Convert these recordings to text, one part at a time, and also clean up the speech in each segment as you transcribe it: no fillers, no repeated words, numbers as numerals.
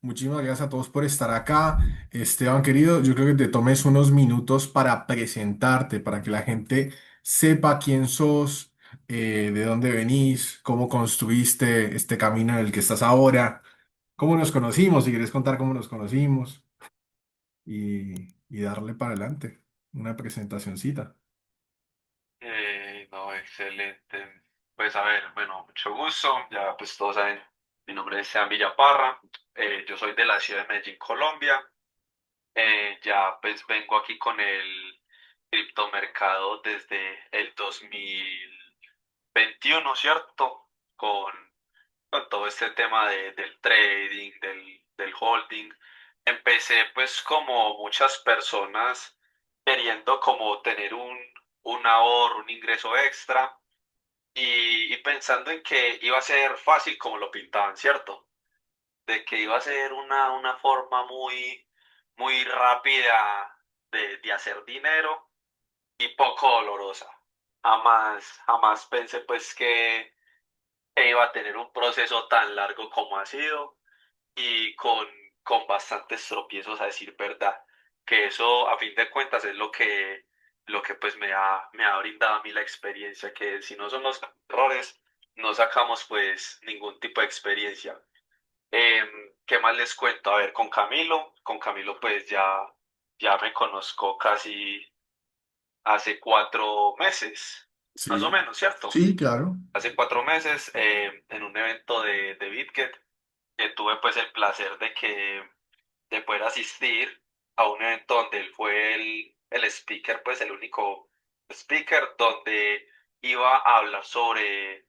Muchísimas gracias a todos por estar acá. Esteban, querido, yo creo que te tomes unos minutos para presentarte, para que la gente sepa quién sos, de dónde venís, cómo construiste este camino en el que estás ahora, cómo nos conocimos, si quieres contar cómo nos conocimos y darle para adelante una presentacioncita. No, excelente. Pues a ver, bueno, mucho gusto. Ya pues todos saben, mi nombre es Sean Villaparra. Yo soy de la ciudad de Medellín, Colombia. Ya pues vengo aquí con el criptomercado desde el 2021, ¿cierto? Con todo este tema del trading, del holding. Empecé pues como muchas personas queriendo como tener un ahorro, un ingreso extra y pensando en que iba a ser fácil como lo pintaban, ¿cierto? De que iba a ser una forma muy rápida de hacer dinero y poco dolorosa. Jamás pensé pues que iba a tener un proceso tan largo como ha sido y con bastantes tropiezos a decir verdad, que eso a fin de cuentas es lo que pues me ha brindado a mí la experiencia, que si no son los errores, no sacamos pues ningún tipo de experiencia. ¿Qué más les cuento? A ver, con Camilo pues ya me conozco casi hace 4 meses, más o Sí, menos, ¿cierto? sí, claro. Hace 4 meses en un evento de BitGet que tuve pues el placer de poder asistir a un evento donde él fue el speaker, pues el único speaker, donde iba a hablar sobre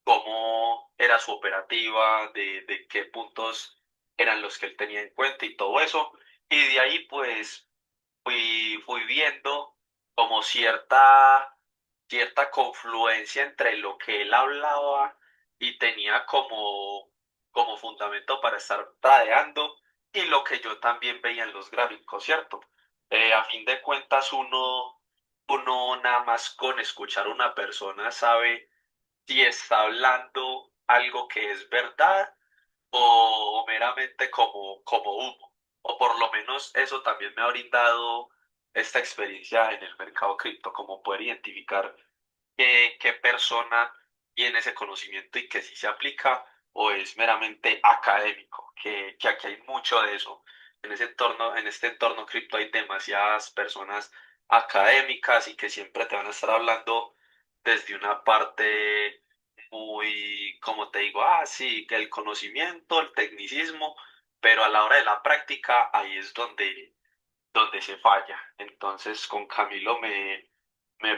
cómo era su operativa, de qué puntos eran los que él tenía en cuenta y todo eso. Y de ahí pues fui viendo como cierta confluencia entre lo que él hablaba y tenía como fundamento para estar tradeando y lo que yo también veía en los gráficos, ¿cierto? A fin de cuentas, uno nada más con escuchar a una persona sabe si está hablando algo que es verdad o meramente como humo. O por lo menos eso también me ha brindado esta experiencia en el mercado cripto, como poder identificar qué persona tiene ese conocimiento y que sí se aplica o es meramente académico, que aquí hay mucho de eso. En este entorno cripto hay demasiadas personas académicas y que siempre te van a estar hablando desde una parte muy, como te digo, sí, que el conocimiento, el tecnicismo, pero a la hora de la práctica ahí es donde se falla. Entonces con Camilo me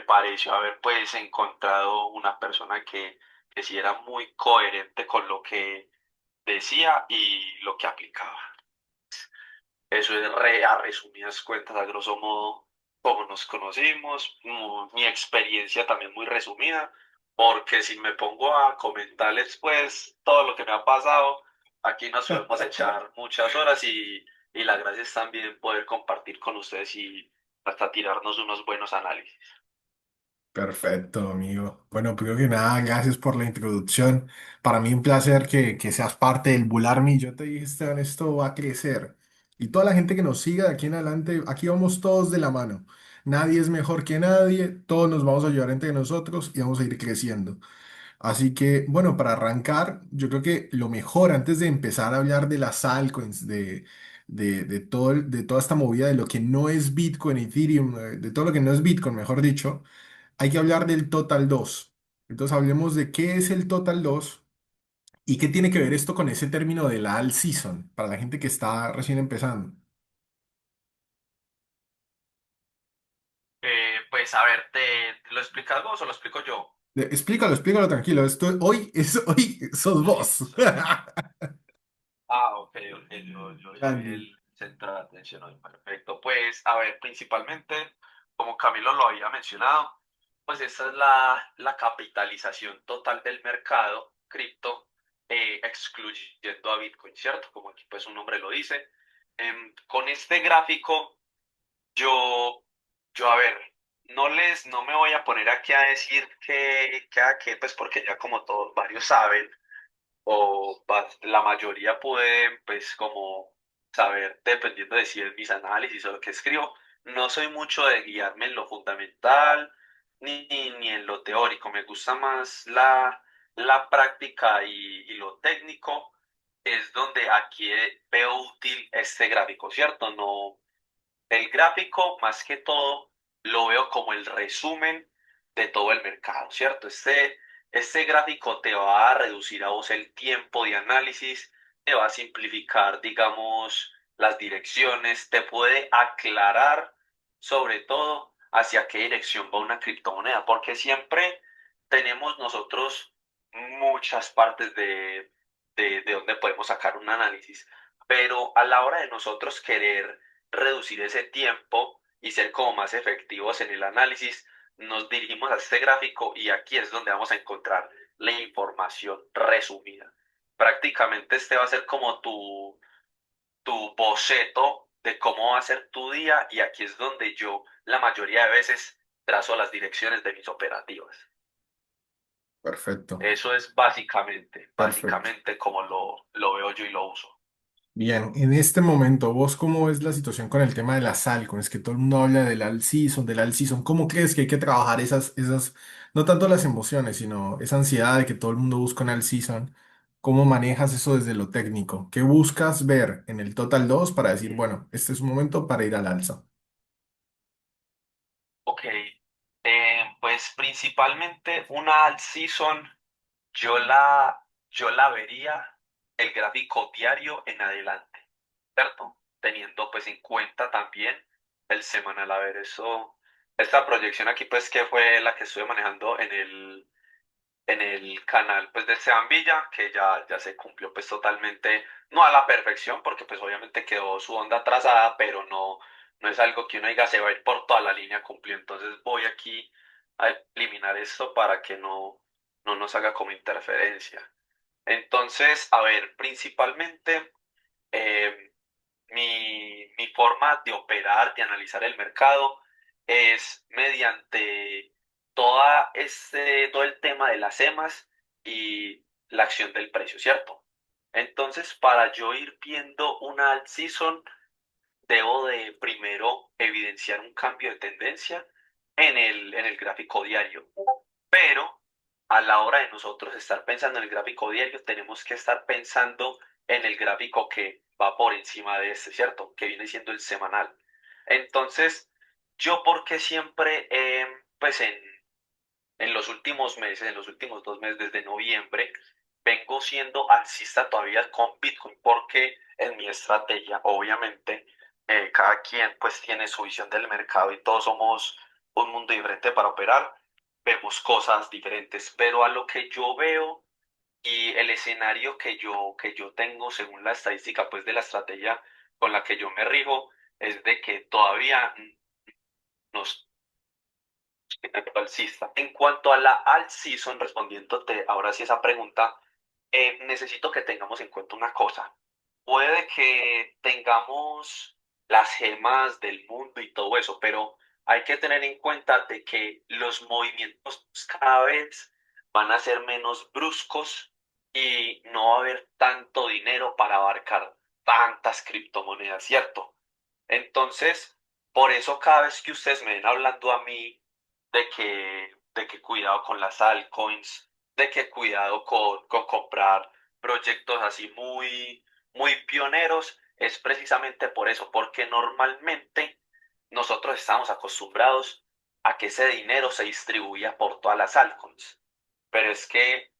pareció haber pues encontrado una persona que sí era muy coherente con lo que decía y lo que aplicaba. Eso es a resumidas cuentas, a grosso modo, cómo nos conocimos, mi experiencia también muy resumida, porque si me pongo a comentarles pues todo lo que me ha pasado, aquí nos podemos echar muchas horas y la gracia es también poder compartir con ustedes y hasta tirarnos unos buenos análisis. Perfecto, amigo. Bueno, primero que nada, gracias por la introducción. Para mí un placer que seas parte del Bull Army. Yo te dije, Esteban, esto va a crecer. Y toda la gente que nos siga de aquí en adelante, aquí vamos todos de la mano. Nadie es mejor que nadie, todos nos vamos a ayudar entre nosotros y vamos a ir creciendo. Así que, bueno, para arrancar, yo creo que lo mejor antes de empezar a hablar de las altcoins, de toda esta movida, de lo que no es Bitcoin, Ethereum, de todo lo que no es Bitcoin, mejor dicho, hay que hablar del Total 2. Entonces hablemos de qué es el Total 2 y qué tiene que ver esto con ese término de la All Season, para la gente que está recién empezando. Pues a ver, ¿te lo explicas vos o lo explico yo? Explícalo, explícalo tranquilo. Hoy sos vos. Ok, ok, yo soy Andy. el centro de atención hoy, perfecto. Pues, a ver, principalmente, como Camilo lo había mencionado, pues esta es la capitalización total del mercado cripto, excluyendo a Bitcoin, ¿cierto? Como aquí pues su nombre lo dice. Con este gráfico, yo, a ver, no me voy a poner aquí a decir que pues porque ya como todos varios saben, o la mayoría pueden, pues, como saber, dependiendo de si es mis análisis o lo que escribo. No soy mucho de guiarme en lo fundamental ni en lo teórico. Me gusta más la práctica y lo técnico. Es donde aquí veo útil este gráfico, ¿cierto? No, el gráfico, más que todo, lo veo como el resumen de todo el mercado, ¿cierto? Este gráfico te va a reducir a vos el tiempo de análisis, te va a simplificar, digamos, las direcciones, te puede aclarar sobre todo hacia qué dirección va una criptomoneda, porque siempre tenemos nosotros muchas partes de donde podemos sacar un análisis, pero a la hora de nosotros querer reducir ese tiempo y ser como más efectivos en el análisis, nos dirigimos a este gráfico y aquí es donde vamos a encontrar la información resumida. Prácticamente este va a ser como tu boceto de cómo va a ser tu día y aquí es donde yo la mayoría de veces trazo las direcciones de mis operativas. Perfecto, Eso es perfecto. básicamente como lo veo yo y lo uso. Bien, en este momento, ¿vos cómo ves la situación con el tema de las altcoins? Que todo el mundo habla del all season. ¿Cómo crees que hay que trabajar no tanto las emociones, sino esa ansiedad de que todo el mundo busca un all season? ¿Cómo manejas eso desde lo técnico? ¿Qué buscas ver en el Total 2 para decir, bueno, este es un momento para ir al alza? Ok, pues principalmente una alt season. Yo la vería el gráfico diario en adelante, ¿cierto? Teniendo pues en cuenta también el semanal. A ver, esta proyección aquí pues que fue la que estuve manejando en el canal pues de Sean Villa, que ya se cumplió pues totalmente, no a la perfección, porque pues obviamente quedó su onda trazada, pero no es algo que uno diga se va a ir por toda la línea cumplió. Entonces voy aquí a eliminar esto para que no nos haga como interferencia. Entonces, a ver, principalmente eh, mi forma de operar, de analizar el mercado, es mediante todo el tema de las EMAs y la acción del precio, ¿cierto? Entonces, para yo ir viendo una alt season, debo de primero evidenciar un cambio de tendencia en el gráfico diario. Pero a la hora de nosotros estar pensando en el gráfico diario, tenemos que estar pensando en el gráfico que va por encima de este, ¿cierto? Que viene siendo el semanal. Entonces, yo porque siempre, pues en los últimos meses, en los últimos 2 meses, desde noviembre, vengo siendo alcista todavía con Bitcoin, porque en mi estrategia, obviamente, cada quien pues tiene su visión del mercado y todos somos un mundo diferente para operar, vemos cosas diferentes, pero a lo que yo veo y el escenario que yo tengo según la estadística pues de la estrategia con la que yo me rijo, es de que todavía nos alcista. En cuanto a la alt season, respondiéndote ahora sí esa pregunta, necesito que tengamos en cuenta una cosa. Puede que tengamos las gemas del mundo y todo eso, pero hay que tener en cuenta de que los movimientos cada vez van a ser menos bruscos y no va a haber tanto dinero para abarcar tantas criptomonedas, ¿cierto? Entonces, por eso cada vez que ustedes me ven hablando a mí de que cuidado con las altcoins, de que cuidado con comprar proyectos así muy pioneros, es precisamente por eso, porque normalmente nosotros estamos acostumbrados a que ese dinero se distribuya por todas las altcoins. Pero es que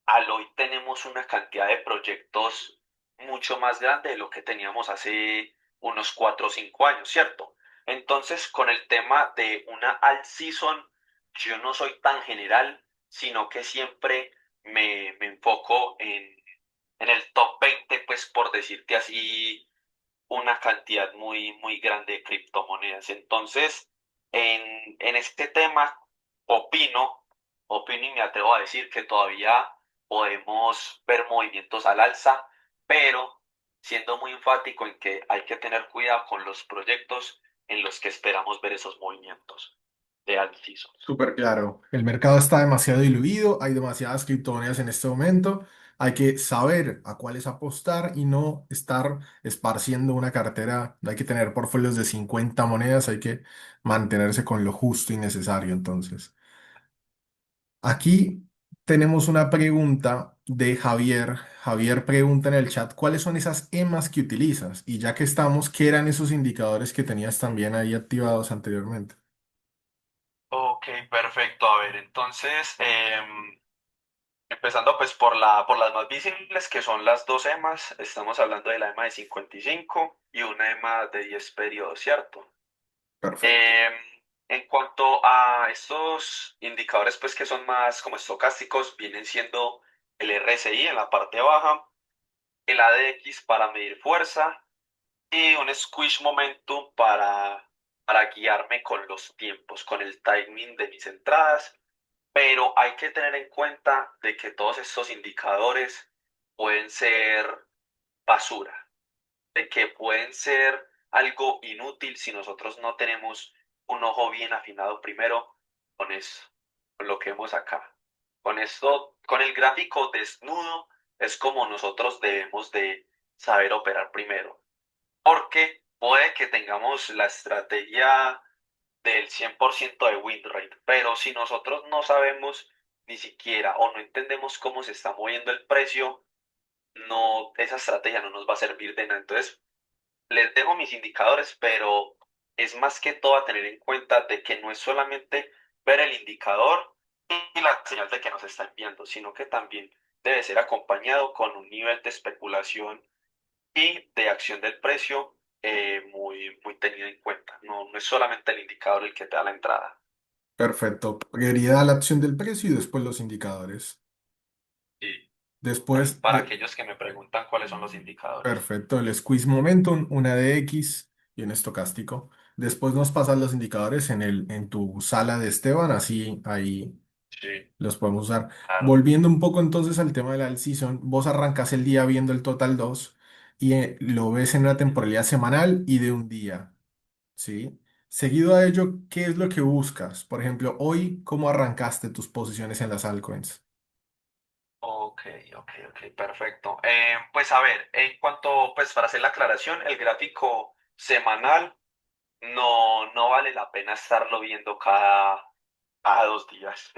al hoy tenemos una cantidad de proyectos mucho más grande de lo que teníamos hace unos 4 o 5 años, ¿cierto? Entonces, con el tema de una alt season, yo no soy tan general, sino que siempre me enfoco en el top 20, pues por decirte así, una cantidad muy grande de criptomonedas. Entonces, en este tema, opino, opino y me atrevo a decir que todavía podemos ver movimientos al alza, pero siendo muy enfático en que hay que tener cuidado con los proyectos en los que esperamos ver esos movimientos de altísimos. Súper claro. El mercado está demasiado diluido, hay demasiadas criptomonedas en este momento. hay que saber a cuáles apostar y no estar esparciendo una cartera. No hay que tener portfolios de 50 monedas, hay que mantenerse con lo justo y necesario. Entonces, aquí tenemos una pregunta de Javier. Javier pregunta en el chat, ¿cuáles son esas EMAs que utilizas? Y ya que estamos, ¿qué eran esos indicadores que tenías también ahí activados anteriormente? Ok, perfecto. A ver, entonces, empezando pues por las más visibles, que son las dos EMAs, estamos hablando de la EMA de 55 y una EMA de 10 periodos, ¿cierto? Perfecto. Em, en cuanto a estos indicadores, pues que son más como estocásticos, vienen siendo el RSI en la parte baja, el ADX para medir fuerza y un squish momentum para guiarme con los tiempos, con el timing de mis entradas. Pero hay que tener en cuenta de que todos estos indicadores pueden ser basura, de que pueden ser algo inútil si nosotros no tenemos un ojo bien afinado primero con eso, con lo que vemos acá. Con esto, con el gráfico desnudo, es como nosotros debemos de saber operar primero, porque puede que tengamos la estrategia del 100% de win rate, pero si nosotros no sabemos ni siquiera o no entendemos cómo se está moviendo el precio, no, esa estrategia no nos va a servir de nada. Entonces, les dejo mis indicadores, pero es más que todo a tener en cuenta de que no es solamente ver el indicador y la señal de que nos está enviando, sino que también debe ser acompañado con un nivel de especulación y de acción del precio muy tenido en cuenta. No, no es solamente el indicador el que te da la entrada. Perfecto. Prioridad a la acción del precio y después los indicadores. Y Después para de, aquellos que me preguntan cuáles son los indicadores. perfecto, el squeeze momentum, una DX y un estocástico. Después nos pasan los indicadores en tu sala de Esteban, así ahí Sí, los podemos usar. claro. Volviendo un poco entonces al tema de la all season, vos arrancas el día viendo el total 2 y lo ves en una Ujú. temporalidad semanal y de un día, ¿sí? Seguido a ello, ¿qué es lo que buscas? Por ejemplo, hoy, ¿cómo arrancaste tus posiciones en las altcoins? Ok, ok, perfecto. Pues a ver, en cuanto, pues para hacer la aclaración, el gráfico semanal no vale la pena estarlo viendo cada 2 días.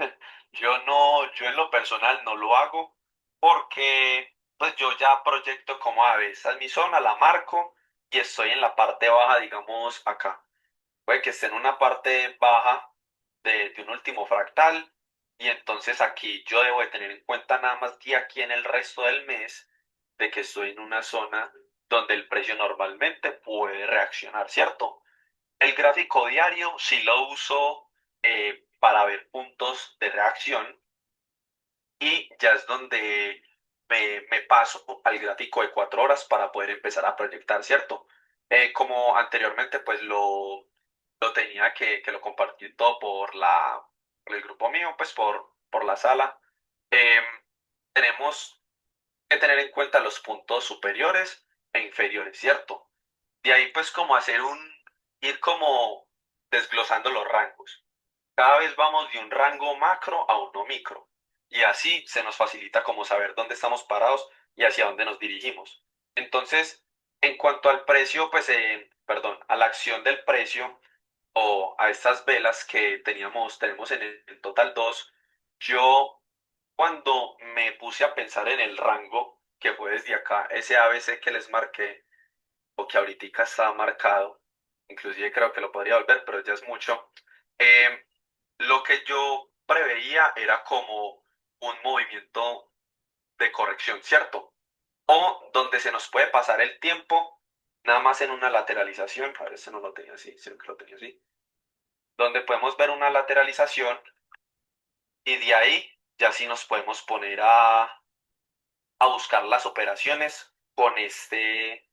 Yo en lo personal no lo hago porque pues yo ya proyecto como a veces mi zona, la marco y estoy en la parte baja, digamos acá. Puede que esté en una parte baja de un último fractal y entonces aquí yo debo de tener en cuenta nada más que aquí en el resto del mes de que estoy en una zona donde el precio normalmente puede reaccionar, ¿cierto? El gráfico diario sí lo uso para ver puntos de reacción y ya es donde me paso al gráfico de 4 horas para poder empezar a proyectar, ¿cierto? Como anteriormente pues lo tenía que lo compartí todo por el grupo mío, pues por la sala. Em, tenemos que tener en cuenta los puntos superiores e inferiores, ¿cierto? De ahí pues como ir como desglosando los rangos. Cada vez vamos de un rango macro a uno micro. Y así se nos facilita como saber dónde estamos parados y hacia dónde nos dirigimos. Entonces, en cuanto al precio, pues, perdón, a la acción del precio o a estas velas que tenemos en total dos, yo cuando me puse a pensar en el rango, que fue desde acá, ese ABC que les marqué, o que ahorita está marcado, inclusive creo que lo podría volver, pero ya es mucho. eh, lo que yo preveía era como un movimiento de corrección, ¿cierto? O donde se nos puede pasar el tiempo nada más en una lateralización, a ver, este no lo tenía así, sino que lo tenía así, donde podemos ver una lateralización y de ahí ya sí nos podemos poner a buscar las operaciones con este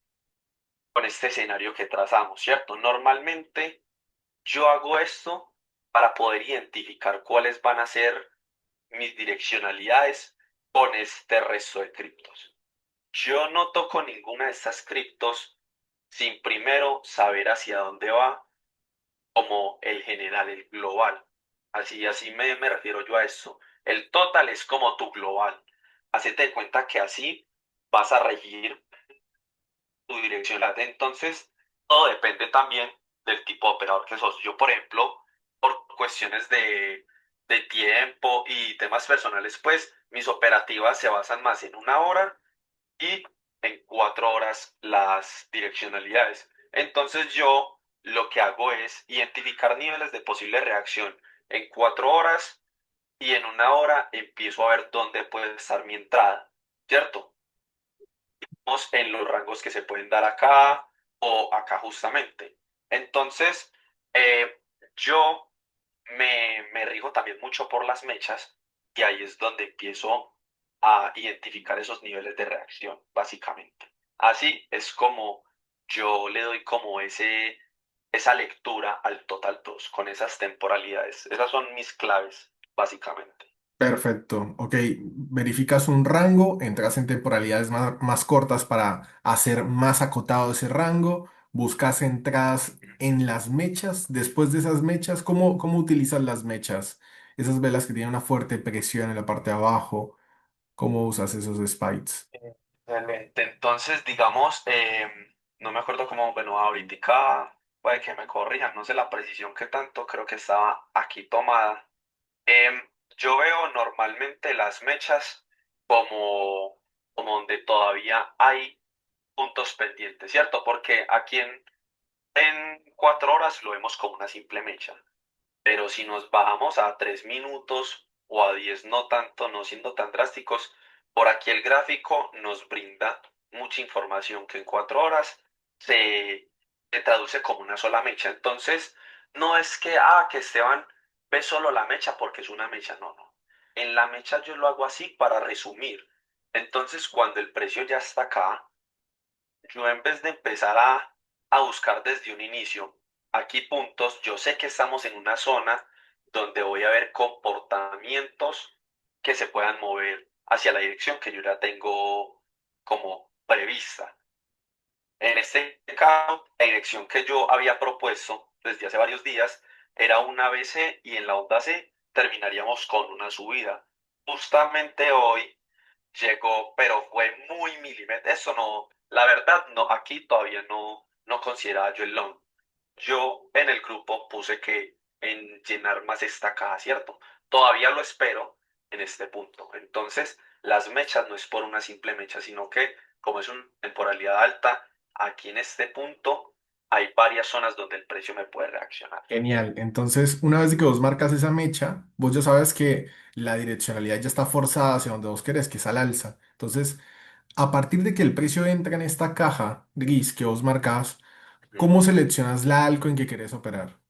escenario que trazamos, ¿cierto? Normalmente yo hago esto para poder identificar cuáles van a ser mis direccionalidades con este resto de criptos. Yo no toco ninguna de estas criptos sin primero saber hacia dónde va, como el general, el global. Así me refiero yo a esto. El total es como tu global. Hacete de cuenta que así vas a regir tu dirección lateral. Entonces, todo depende también del tipo de operador que sos. Yo, por ejemplo, por cuestiones de tiempo y temas personales, pues mis operativas se basan más en una hora y en 4 horas las direccionalidades. Entonces yo lo que hago es identificar niveles de posible reacción en 4 horas y en una hora empiezo a ver dónde puede estar mi entrada, ¿cierto? En los rangos que se pueden dar acá o acá justamente. Entonces, yo me rijo también mucho por las mechas y ahí es donde empiezo a identificar esos niveles de reacción, básicamente. Así es como yo le doy como esa lectura al Total 2 con esas temporalidades. Esas son mis claves, básicamente. Perfecto. Ok, verificas un rango, entras en temporalidades más cortas para hacer más acotado ese rango, buscas entradas en las mechas. Después de esas mechas, ¿cómo utilizas las mechas? Esas velas que tienen una fuerte presión en la parte de abajo, ¿cómo usas esos spikes? Excelente. Entonces, digamos, no me acuerdo cómo, bueno, ahorita puede que me corrijan, no sé la precisión que tanto, creo que estaba aquí tomada. Em, yo veo normalmente las mechas como donde todavía hay puntos pendientes, ¿cierto? Porque aquí en 4 horas lo vemos como una simple mecha. Pero si nos bajamos a 3 minutos o a 10 no tanto, no siendo tan drásticos, por aquí el gráfico nos brinda mucha información que en 4 horas se, se traduce como una sola mecha. Entonces, no es que Esteban ve solo la mecha porque es una mecha, no, no. En la mecha yo lo hago así para resumir. Entonces, cuando el precio ya está acá, yo en vez de empezar a buscar desde un inicio, aquí puntos, yo sé que estamos en una zona donde voy a ver comportamientos que se puedan mover hacia la dirección que yo ya tengo como prevista. En este caso, la dirección que yo había propuesto desde hace varios días era una BC y en la onda C terminaríamos con una subida. Justamente hoy llegó, pero fue muy milímetro. Eso no, la verdad, no, aquí todavía no consideraba yo el long. Yo en el grupo puse que en llenar más esta caja, ¿cierto? Todavía lo espero en este punto. Entonces, las mechas no es por una simple mecha, sino que como es una temporalidad alta, aquí en este punto hay varias zonas donde el precio me puede reaccionar. Genial. Entonces, una vez que vos marcas esa mecha, vos ya sabes que la direccionalidad ya está forzada hacia donde vos querés, que es al alza. Entonces, a partir de que el precio entra en esta caja gris que vos marcas, Ujú. ¿cómo seleccionas la altcoin que querés operar?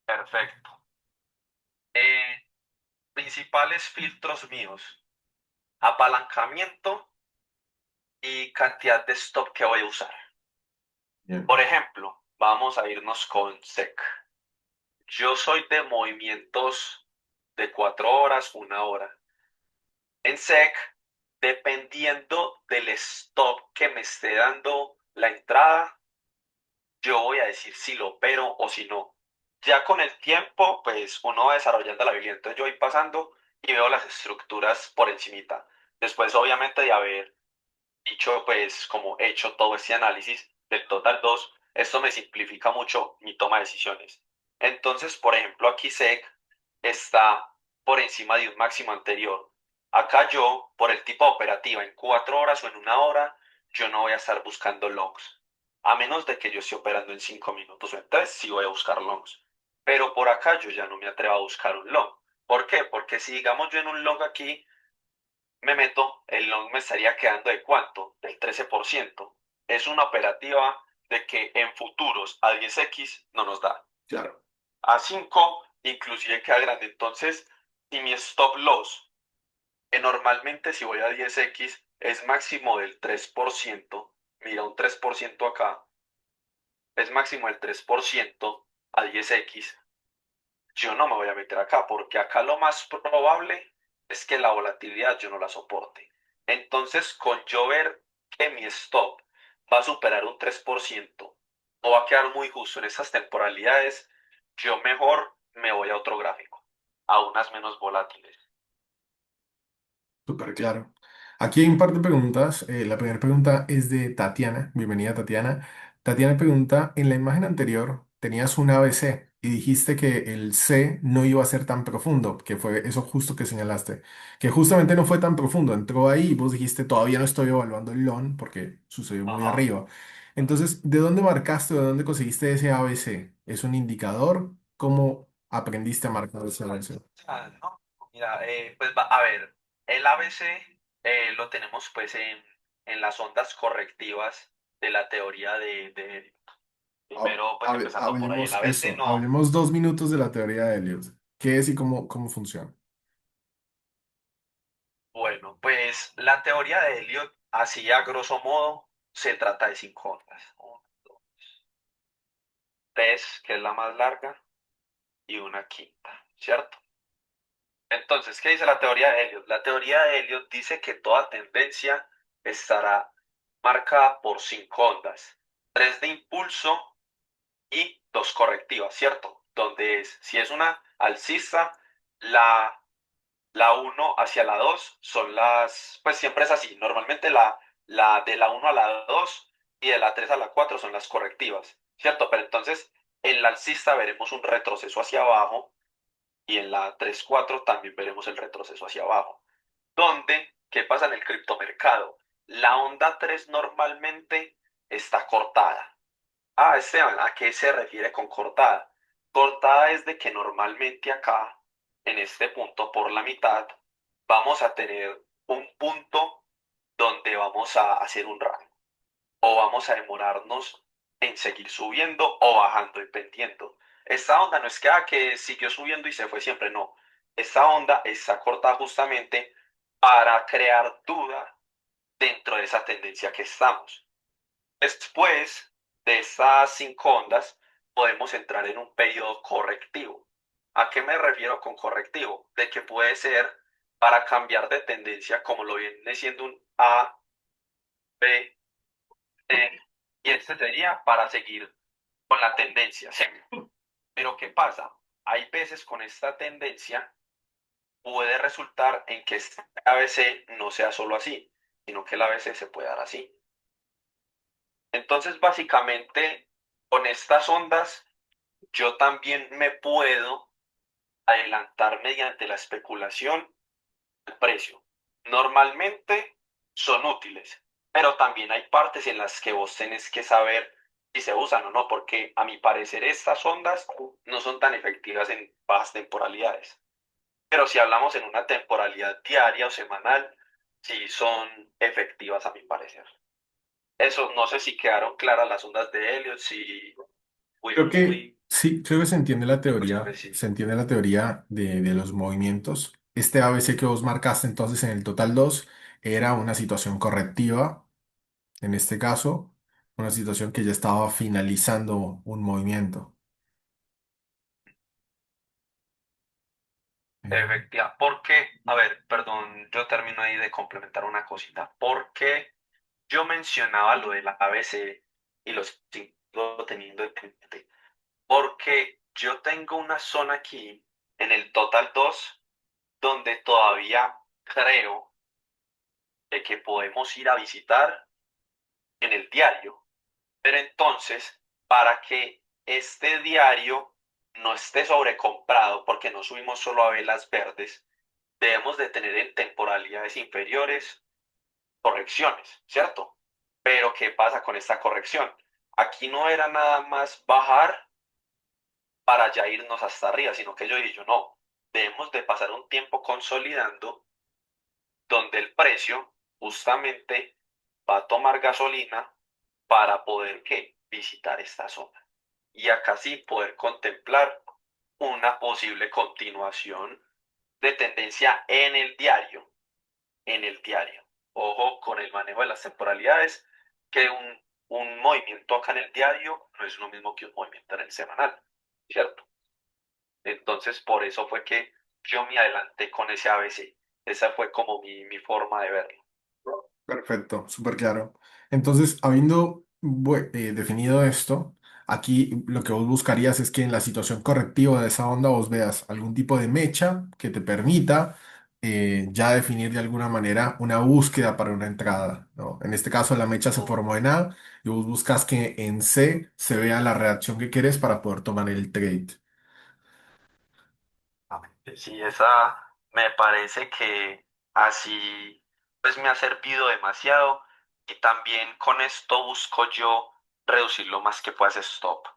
Perfecto. Eh, Principales filtros míos. Apalancamiento y cantidad de stop que voy a usar. Bien. Por ejemplo, vamos a irnos con SEC. Yo soy de movimientos de 4 horas, una hora. En SEC, dependiendo del stop que me esté dando la entrada, yo voy a decir si lo opero o si no. Ya con el tiempo, pues uno va desarrollando la habilidad. Entonces yo voy pasando y veo las estructuras por encimita. Después, obviamente, de haber dicho, pues, como he hecho todo este análisis del Total 2, esto me simplifica mucho mi toma de decisiones. Entonces, por ejemplo, aquí SEC está por encima de un máximo anterior. Acá yo, por el tipo de operativa, en 4 horas o en una hora, yo no voy a estar buscando longs. A menos de que yo esté operando en 5 minutos o en 3, sí voy a buscar longs. Pero por acá yo ya no me atrevo a buscar un long. ¿Por qué? Porque si digamos yo en un long aquí me meto, el long me estaría quedando de cuánto, del 13%. Es una operativa de que en futuros a 10x no nos da. Claro. A 5 inclusive queda grande. Entonces, si mi stop loss, que normalmente si voy a 10x es máximo del 3%, mira un 3% acá, es máximo del 3% a 10x, yo no me voy a meter acá, porque acá lo más probable es que la volatilidad yo no la soporte. Entonces, con yo ver que mi stop va a superar un 3% o va a quedar muy justo en esas temporalidades, yo mejor me voy a otro gráfico, a unas menos volátiles. Súper claro. Aquí hay un par de preguntas. La primera pregunta es de Tatiana. Bienvenida, Tatiana. Tatiana pregunta, en la imagen anterior tenías un ABC y dijiste que el C no iba a ser tan profundo, que fue eso justo que señalaste, que justamente no fue tan profundo. Entró ahí y vos dijiste, todavía no estoy evaluando el LON porque sucedió muy Ajá. arriba. Entonces, ¿de dónde marcaste o de dónde conseguiste ese ABC? ¿Es un indicador? ¿Cómo aprendiste a marcar ese ABC? Ah, no, mira, pues a ver, el ABC lo tenemos pues en las ondas correctivas de la teoría de primero pues empezando por ahí, el Hablemos ABC eso, no, hablemos 2 minutos de la teoría de Elliot. ¿Qué es y cómo funciona? bueno, pues la teoría de Elliot, así a grosso modo, se trata de cinco ondas. Uno, dos, tres, que es la más larga, y una quinta, ¿cierto? Entonces, ¿qué dice la teoría de Elliot? La teoría de Elliot dice que toda tendencia estará marcada por cinco ondas, tres de impulso y dos correctivas, ¿cierto? Donde es, si es una alcista, la, la uno hacia la 2 son las, pues siempre es así, normalmente la de la uno a la 2 y de la 3 a la 4 son las correctivas, ¿cierto? Pero entonces en la alcista veremos un retroceso hacia abajo y en la tres cuatro también veremos el retroceso hacia abajo. ¿Dónde? ¿Qué pasa en el criptomercado? La onda 3 normalmente está cortada. Ah, Esteban, ¿a qué se refiere con cortada? Cortada es de que normalmente acá, en este punto por la mitad, vamos a tener un punto donde vamos a hacer un rango o vamos a demorarnos en seguir subiendo o bajando y pendiendo. Esta onda no es que, que siguió subiendo y se fue siempre, no. Esta onda está cortada justamente para crear duda dentro de esa tendencia que estamos. Después de estas cinco ondas, podemos entrar en un periodo correctivo. ¿A qué me refiero con correctivo? De que puede ser para cambiar de tendencia, como lo viene siendo un A, B, y este sería para seguir con la tendencia, ¿sí? Pero ¿qué pasa? Hay veces con esta tendencia puede resultar en que este ABC no sea solo así, sino que el ABC se puede dar así. Entonces, básicamente, con estas ondas, yo también me puedo adelantar mediante la especulación al precio. Normalmente son útiles, pero también hay partes en las que vos tenés que saber si se usan o no, porque a mi parecer estas ondas no son tan efectivas en bajas temporalidades. Pero si hablamos en una temporalidad diaria o semanal, sí son efectivas a mi parecer. Eso, no sé si quedaron claras las ondas de Elliot, si fui Creo que muy... sí, creo que se entiende la Pues teoría, pues sí, se entiende la teoría de los movimientos. Este ABC que vos marcaste entonces en el total 2 era una situación correctiva, en este caso, una situación que ya estaba finalizando un movimiento. Eh, efectiva. ¿Por qué? A ver, perdón, yo termino ahí de complementar una cosita. ¿Por qué yo mencionaba lo del ABC y lo sigo teniendo en mente? Porque yo tengo una zona aquí en el Total 2 donde todavía creo de que podemos ir a visitar en el diario. Pero entonces, para que este diario no esté sobrecomprado, porque no subimos solo a velas verdes, debemos de tener en temporalidades inferiores correcciones, ¿cierto? Pero ¿qué pasa con esta corrección? Aquí no era nada más bajar para ya irnos hasta arriba, sino que yo dije, yo no, debemos de pasar un tiempo consolidando donde el precio justamente va a tomar gasolina para poder ¿qué? Visitar esta zona. Y acá sí poder contemplar una posible continuación de tendencia en el diario. Ojo con el manejo de las temporalidades, que un movimiento acá en el diario no es lo mismo que un movimiento en el semanal, ¿cierto? Entonces, por eso fue que yo me adelanté con ese ABC. Esa fue como mi forma de verlo. Perfecto, súper claro. Entonces, habiendo definido esto, aquí lo que vos buscarías es que en la situación correctiva de esa onda vos veas algún tipo de mecha que te permita ya definir de alguna manera una búsqueda para una entrada, ¿no? En este caso la mecha se formó en A y vos buscas que en C se vea la reacción que quieres para poder tomar el trade. Sí, esa me parece que así pues me ha servido demasiado y también con esto busco yo reducir lo más que pueda ese stop.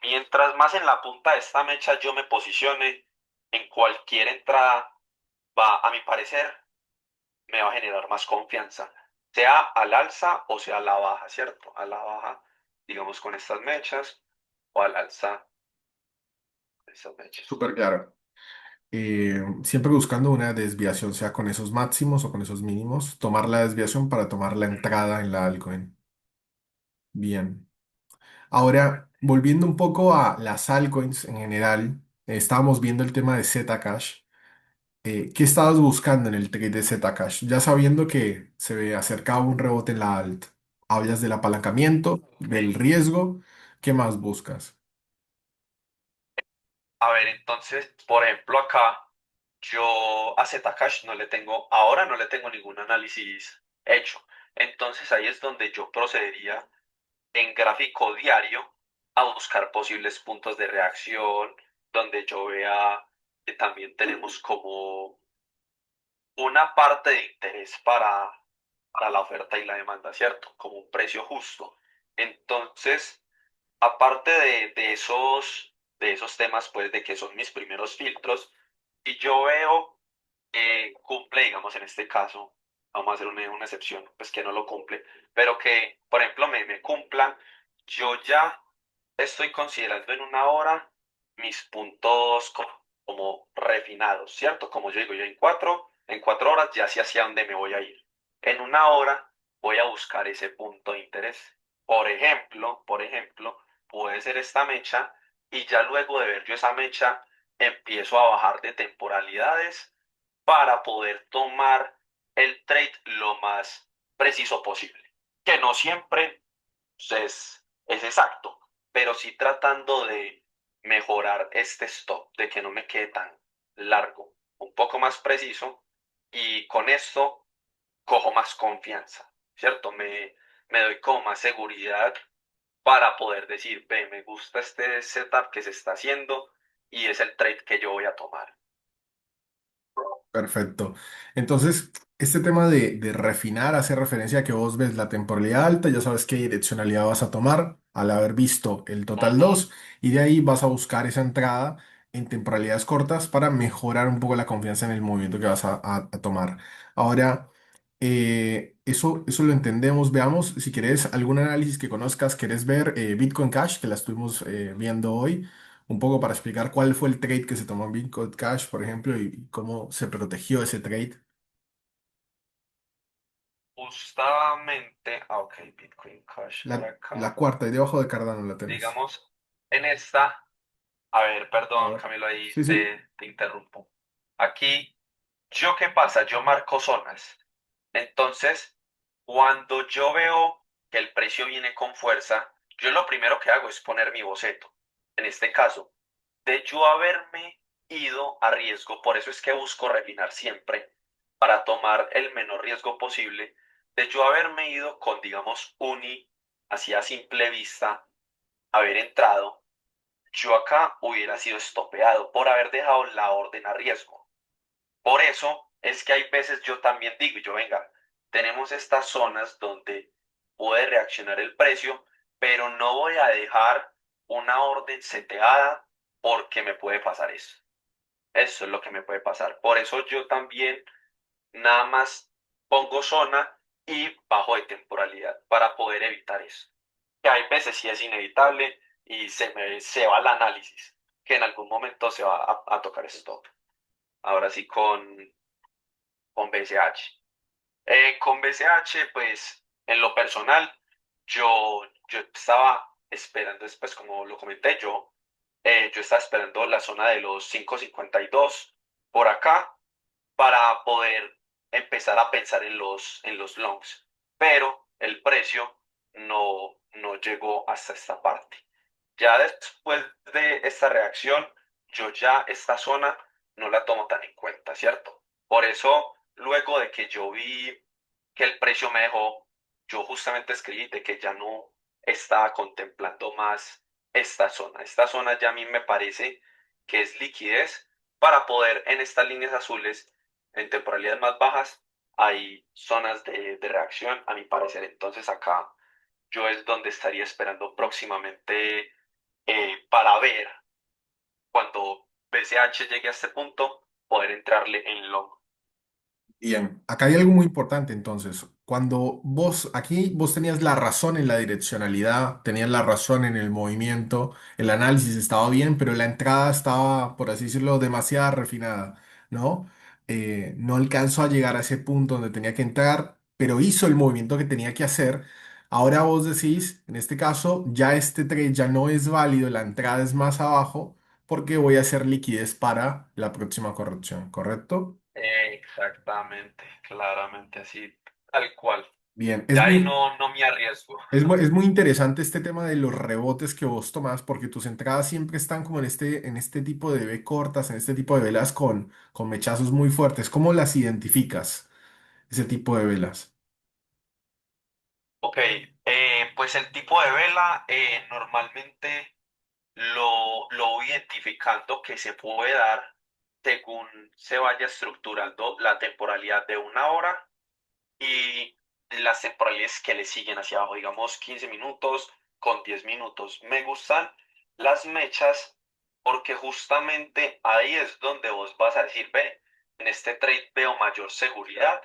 Mientras más en la punta de esta mecha yo me posicione, en cualquier entrada va, a mi parecer, me va a generar más confianza, sea al alza o sea a la baja, ¿cierto? A la baja, digamos con estas mechas, o al alza de estas mechas. Súper claro. Siempre buscando una desviación, sea con esos máximos o con esos mínimos, tomar la desviación para tomar la entrada en la altcoin. Bien. Ahora, volviendo un poco a las altcoins en general, estábamos viendo el tema de Zcash. ¿Qué estabas buscando en el trade de Zcash? Ya sabiendo que se acercaba un rebote en la alt. Hablas del apalancamiento, del Ok. riesgo. ¿Qué más buscas? A ver, entonces, por ejemplo, acá yo a Zcash no le tengo, ahora no le tengo ningún análisis hecho. Entonces ahí es donde yo procedería en gráfico diario a buscar posibles puntos de reacción, donde yo vea que también tenemos como una parte de interés para la oferta y la demanda, ¿cierto? Como un precio justo. Entonces, aparte de esos temas, pues de que son mis primeros filtros, y yo veo que cumple, digamos, en este caso, vamos a hacer una excepción, pues que no lo cumple, pero que, por ejemplo, me cumplan, yo ya estoy considerando en una hora mis puntos como refinados, ¿cierto? Como yo digo, yo en 4 horas ya sé hacia dónde me voy a ir. En una hora voy a buscar ese punto de interés. Por ejemplo, puede ser esta mecha y ya luego de ver yo esa mecha, empiezo a bajar de temporalidades para poder tomar el trade lo más preciso posible. Que no siempre es exacto, pero sí tratando de mejorar este stop, de que no me quede tan largo, un poco más preciso y con esto cojo más confianza, ¿cierto? Me doy como más seguridad para poder decir, ve, me gusta este setup que se está haciendo y es el trade que yo voy a tomar. Perfecto. Entonces, este tema de refinar hace referencia a que vos ves la temporalidad alta, ya sabes qué direccionalidad vas a tomar al haber visto el total Ujú. 2 y de ahí vas a buscar esa entrada en temporalidades cortas para mejorar un poco la confianza en el movimiento que vas a tomar. Ahora, eso lo entendemos. Veamos si querés algún análisis que conozcas, querés ver Bitcoin Cash, que la estuvimos viendo hoy un poco para explicar cuál fue el trade que se tomó en Bitcoin Cash, por ejemplo, y cómo se protegió ese trade. Justamente, ok, Bitcoin Cash por La acá. cuarta, y debajo de Cardano la tenés. Digamos, en esta, a ver, A perdón, ver. Camilo, ahí Sí, sí. te interrumpo. Aquí, ¿yo qué pasa? Yo marco zonas. Entonces, cuando yo veo que el precio viene con fuerza, yo lo primero que hago es poner mi boceto. En este caso, de yo haberme ido a riesgo, por eso es que busco refinar siempre para tomar el menor riesgo posible, de yo haberme ido con, digamos, así a simple vista, haber entrado, yo acá hubiera sido estopeado por haber dejado la orden a riesgo. Por eso es que hay veces yo también digo, yo venga, tenemos estas zonas donde puede reaccionar el precio, pero no voy a dejar una orden seteada porque me puede pasar eso. Eso es lo que me puede pasar. Por eso yo también nada más pongo zona y bajo de temporalidad para poder evitar eso. Que hay veces sí es inevitable y se va el análisis, que en algún momento se va a tocar stop. Ahora sí con BCH. Con BCH, pues en lo personal, yo estaba esperando, después como lo comenté yo estaba esperando la zona de los 5.52 por acá para poder empezar a pensar en los longs, pero el precio no llegó hasta esta parte. Ya después de esta reacción, yo ya esta zona no la tomo tan en cuenta, ¿cierto? Por eso, luego de que yo vi que el precio me dejó, yo justamente escribí de que ya no estaba contemplando más esta zona. Esta zona ya a mí me parece que es liquidez para poder en estas líneas azules, en temporalidades más bajas, hay zonas de reacción, a mi parecer. Entonces acá yo es donde estaría esperando próximamente para ver cuando BCH llegue a este punto, poder entrarle en long. Bien, acá hay algo muy importante entonces. Cuando vos, aquí vos tenías la razón en la direccionalidad, tenías la razón en el movimiento, el análisis estaba bien, pero la entrada estaba, por así decirlo, demasiado refinada, ¿no? No alcanzó a llegar a ese punto donde tenía que entrar, pero hizo el movimiento que tenía que hacer. Ahora vos decís, en este caso, ya este trade ya no es válido, la entrada es más abajo, porque voy a hacer liquidez para la próxima corrección, ¿correcto? Exactamente, claramente así, tal cual. Bien, Ya ahí no me arriesgo. es muy interesante este tema de los rebotes que vos tomás, porque tus entradas siempre están como en este tipo de V cortas, en este tipo de velas con mechazos muy fuertes. ¿Cómo las identificas, ese tipo de velas? Ok, pues el tipo de vela normalmente lo voy identificando que se puede dar según se vaya estructurando la temporalidad de una hora y las temporales que le siguen hacia abajo, digamos 15 minutos con 10 minutos. Me gustan las mechas porque justamente ahí es donde vos vas a decir, ve, en este trade veo mayor seguridad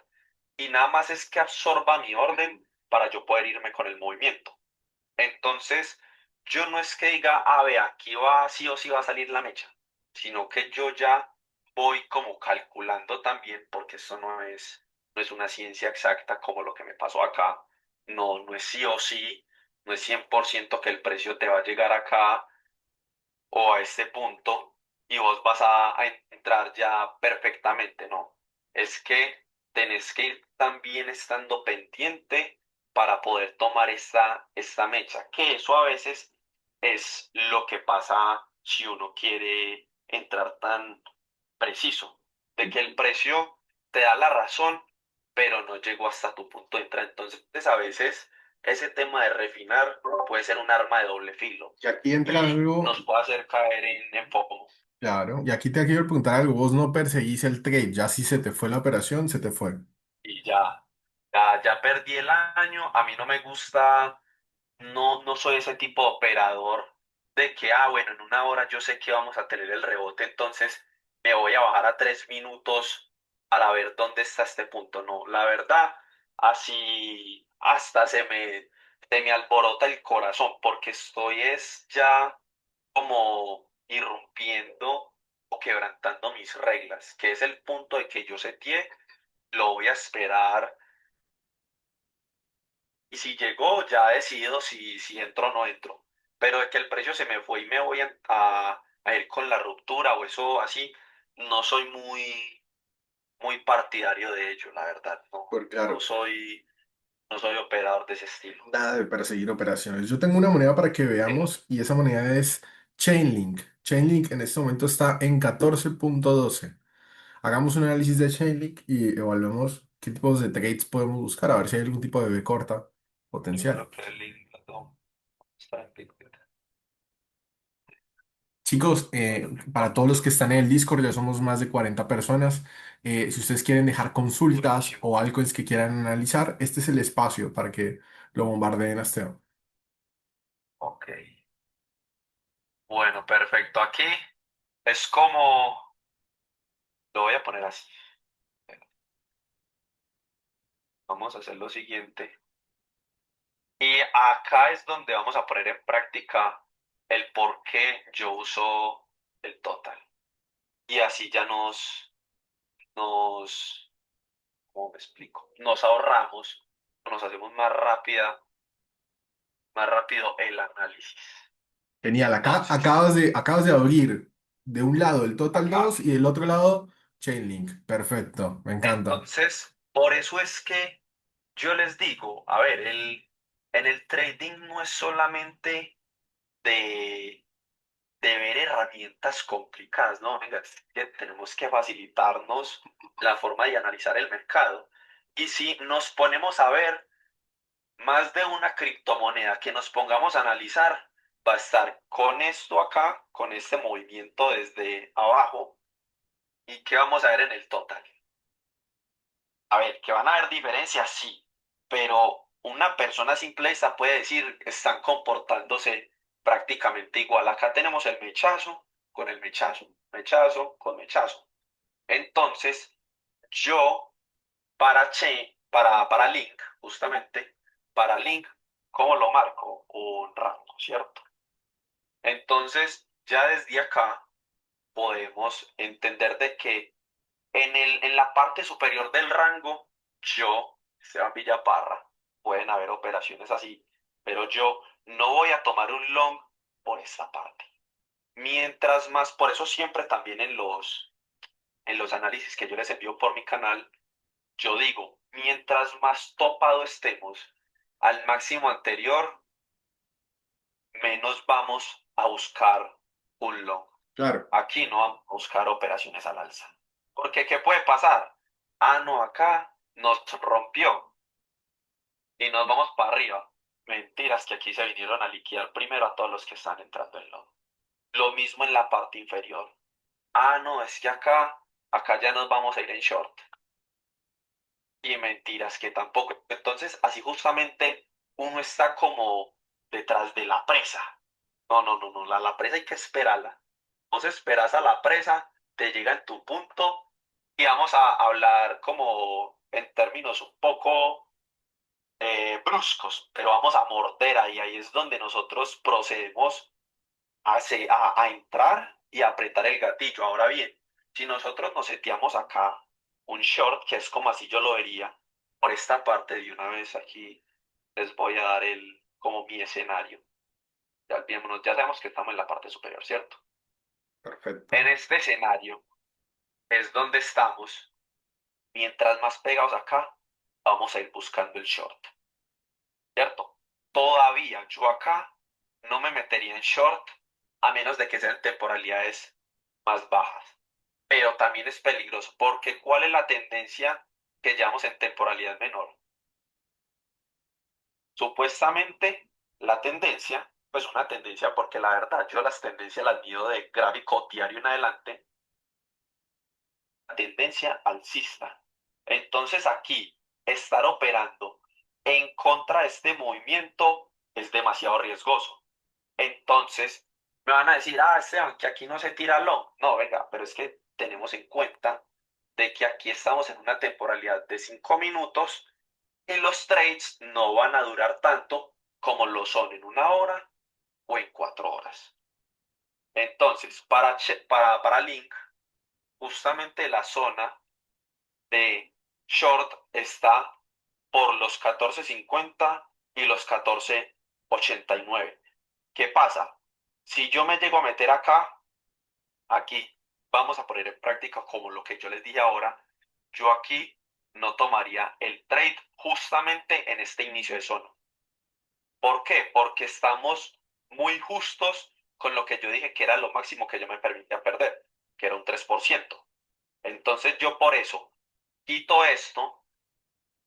y nada más es que absorba mi orden para yo poder irme con el movimiento. Entonces, yo no es que diga, a ver, aquí va, sí o sí va a salir la mecha, sino que yo ya voy como calculando también, porque esto no es una ciencia exacta como lo que me pasó acá. No es sí o sí, no es 100% que el precio te va a llegar acá o a este punto y vos vas a entrar ya perfectamente, no. Es que tenés que ir también estando pendiente para poder tomar esta mecha, que eso a veces es lo que pasa si uno quiere entrar tan preciso, de que el precio te da la razón, pero no llegó hasta tu punto de entrada. Entonces, a veces ese tema de refinar puede ser un arma de doble filo Y aquí entra y algo, nos puede hacer caer en FOMO. claro, y aquí te quiero preguntar algo, vos no perseguís el trade, ya si se te fue la operación, se te fue. Y ya perdí el año. A mí no me gusta, no soy ese tipo de operador de que, bueno, en una hora yo sé que vamos a tener el rebote, entonces me voy a bajar a 3 minutos para ver dónde está este punto. No, la verdad, así hasta se me alborota el corazón porque estoy es ya como irrumpiendo o quebrantando mis reglas, que es el punto de que yo seteé, lo voy a esperar y si llegó ya he decidido si entro o no entro. Pero de que el precio se me fue y me voy a ir con la ruptura o eso así, no soy muy partidario de ello, la verdad. Por No claro. soy, no soy operador de ese estilo. Nada de perseguir operaciones. Yo tengo una moneda para que veamos y esa moneda es Chainlink. Chainlink en este momento está en 14.12. Hagamos un análisis de Chainlink y evaluemos qué tipos de trades podemos buscar, a ver si hay algún tipo de B corta potencial. Primero que el link, no, está en Bitcoin. Chicos, para todos los que están en el Discord, ya somos más de 40 personas. Si ustedes quieren dejar consultas Buenísimo. o algo es que quieran analizar, este es el espacio para que lo bombardeen a Esteban. Ok. Bueno, perfecto. Aquí es como, lo voy a poner así. Vamos a hacer lo siguiente. Y acá es donde vamos a poner en práctica el por qué yo uso el total. Y así ya nos, ¿cómo me explico? Nos ahorramos, nos hacemos más rápido el análisis. Genial, acá Entonces, acabas de abrir de un lado el Total acá, 2 y del otro lado Chainlink. Perfecto, me encanta. por eso es que yo les digo, a ver, en el trading no es solamente de ver herramientas complicadas, ¿no? Venga, es que tenemos que facilitarnos la forma de analizar el mercado. Y si nos ponemos a ver más de una criptomoneda que nos pongamos a analizar, va a estar con esto acá, con este movimiento desde abajo. ¿Y qué vamos a ver en el total? A ver, que van a haber diferencias, sí, pero una persona a simple vista puede decir están comportándose prácticamente igual. Acá tenemos el mechazo con el mechazo, mechazo con mechazo. Entonces, yo para Link, justamente, para Link, ¿cómo lo marco? Un rango, ¿cierto? Entonces, ya desde acá podemos entender de que en la parte superior del rango, yo, Esteban Villaparra, pueden haber operaciones así, pero yo no voy a tomar un long por esta parte. Mientras más, por eso siempre también en los análisis que yo les envío por mi canal, yo digo, mientras más topado estemos al máximo anterior, menos vamos a buscar un long. Claro, Aquí no vamos a buscar operaciones al alza. Porque, ¿qué puede pasar? Ah, no, acá nos rompió y nos vamos para arriba. Mentiras que aquí se vinieron a liquidar primero a todos los que están entrando en long. Lo mismo en la parte inferior. Ah, no, es que acá ya nos vamos a ir en short. Y mentiras que tampoco. Entonces, así justamente uno está como detrás de la presa. No, no, no, no, la presa hay que esperarla. Vos esperas a la presa, te llega en tu punto y vamos a hablar como en términos un poco bruscos, pero vamos a morder ahí, ahí es donde nosotros procedemos a entrar y a apretar el gatillo. Ahora bien, si nosotros nos seteamos acá un short, que es como así yo lo vería, por esta parte de una vez aquí les voy a dar como mi escenario. Ya, ya sabemos que estamos en la parte superior, ¿cierto? perfecto. En este escenario es donde estamos. Mientras más pegados acá, vamos a ir buscando el short, ¿cierto? Todavía yo acá no me metería en short a menos de que sean temporalidades más bajas. Pero también es peligroso porque ¿cuál es la tendencia que llevamos en temporalidad menor? Supuestamente la tendencia, pues una tendencia porque la verdad yo las tendencias las mido de gráfico diario en adelante, tendencia alcista. Entonces aquí estar operando en contra de este movimiento es demasiado riesgoso. Entonces me van a decir, ah, Esteban, que aquí no se tira long. No, venga, pero es que tenemos en cuenta de que aquí estamos en una temporalidad de 5 minutos y los trades no van a durar tanto como lo son en una hora o en 4 horas. Entonces, para Link, justamente la zona de short está por los 14.50 y los 14.89. ¿Qué pasa? Si yo me llego a meter acá, aquí, vamos a poner en práctica como lo que yo les dije ahora, yo aquí no tomaría el trade justamente en este inicio de zona. ¿Por qué? Porque estamos muy justos con lo que yo dije que era lo máximo que yo me permitía perder, que era un 3%. Entonces yo por eso quito esto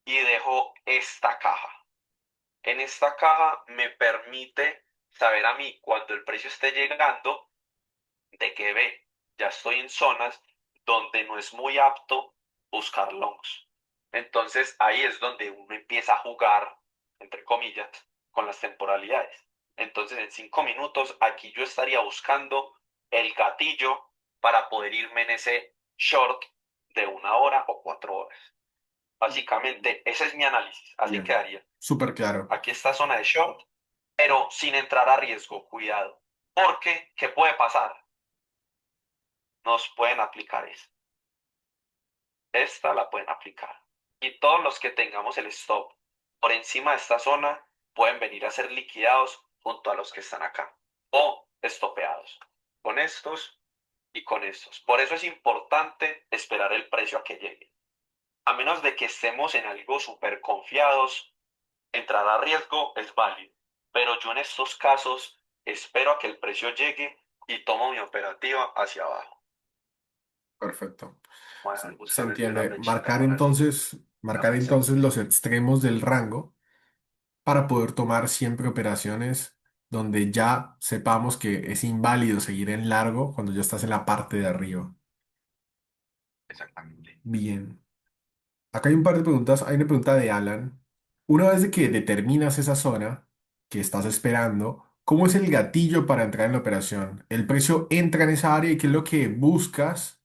y dejo esta caja. En esta caja me permite saber a mí cuando el precio esté llegando de que ve, ya estoy en zonas donde no es muy apto buscar longs. Entonces ahí es donde uno empieza a jugar, entre comillas, con las temporalidades. Entonces en 5 minutos aquí yo estaría buscando el gatillo para poder irme en ese short de una hora o 4 horas. Básicamente, ese es mi análisis. Así Bien, quedaría. súper claro. Aquí está zona de short, pero sin entrar a riesgo. Cuidado. Porque, ¿qué puede pasar? Nos pueden aplicar eso. Esta la pueden aplicar. Y todos los que tengamos el stop por encima de esta zona pueden venir a ser liquidados junto a los que están acá. O estopeados. Con estos y con estos. Por eso es importante esperar el precio a que llegue. A menos de que estemos en algo súper confiados, entrar a riesgo es válido, pero yo en estos casos espero a que el precio llegue y tomo mi operativa hacia abajo. Perfecto. Voy a Se buscar desde la entiende. flechita para ver si ya Marcar me sale. entonces los extremos del rango para poder tomar siempre operaciones donde ya sepamos que es inválido seguir en largo cuando ya estás en la parte de arriba. Exactamente. Bien. Acá hay un par de preguntas. Hay una pregunta de Alan. Una vez de que determinas esa zona que estás esperando, ¿cómo es el gatillo para entrar en la operación? ¿El precio entra en esa área y qué es lo que buscas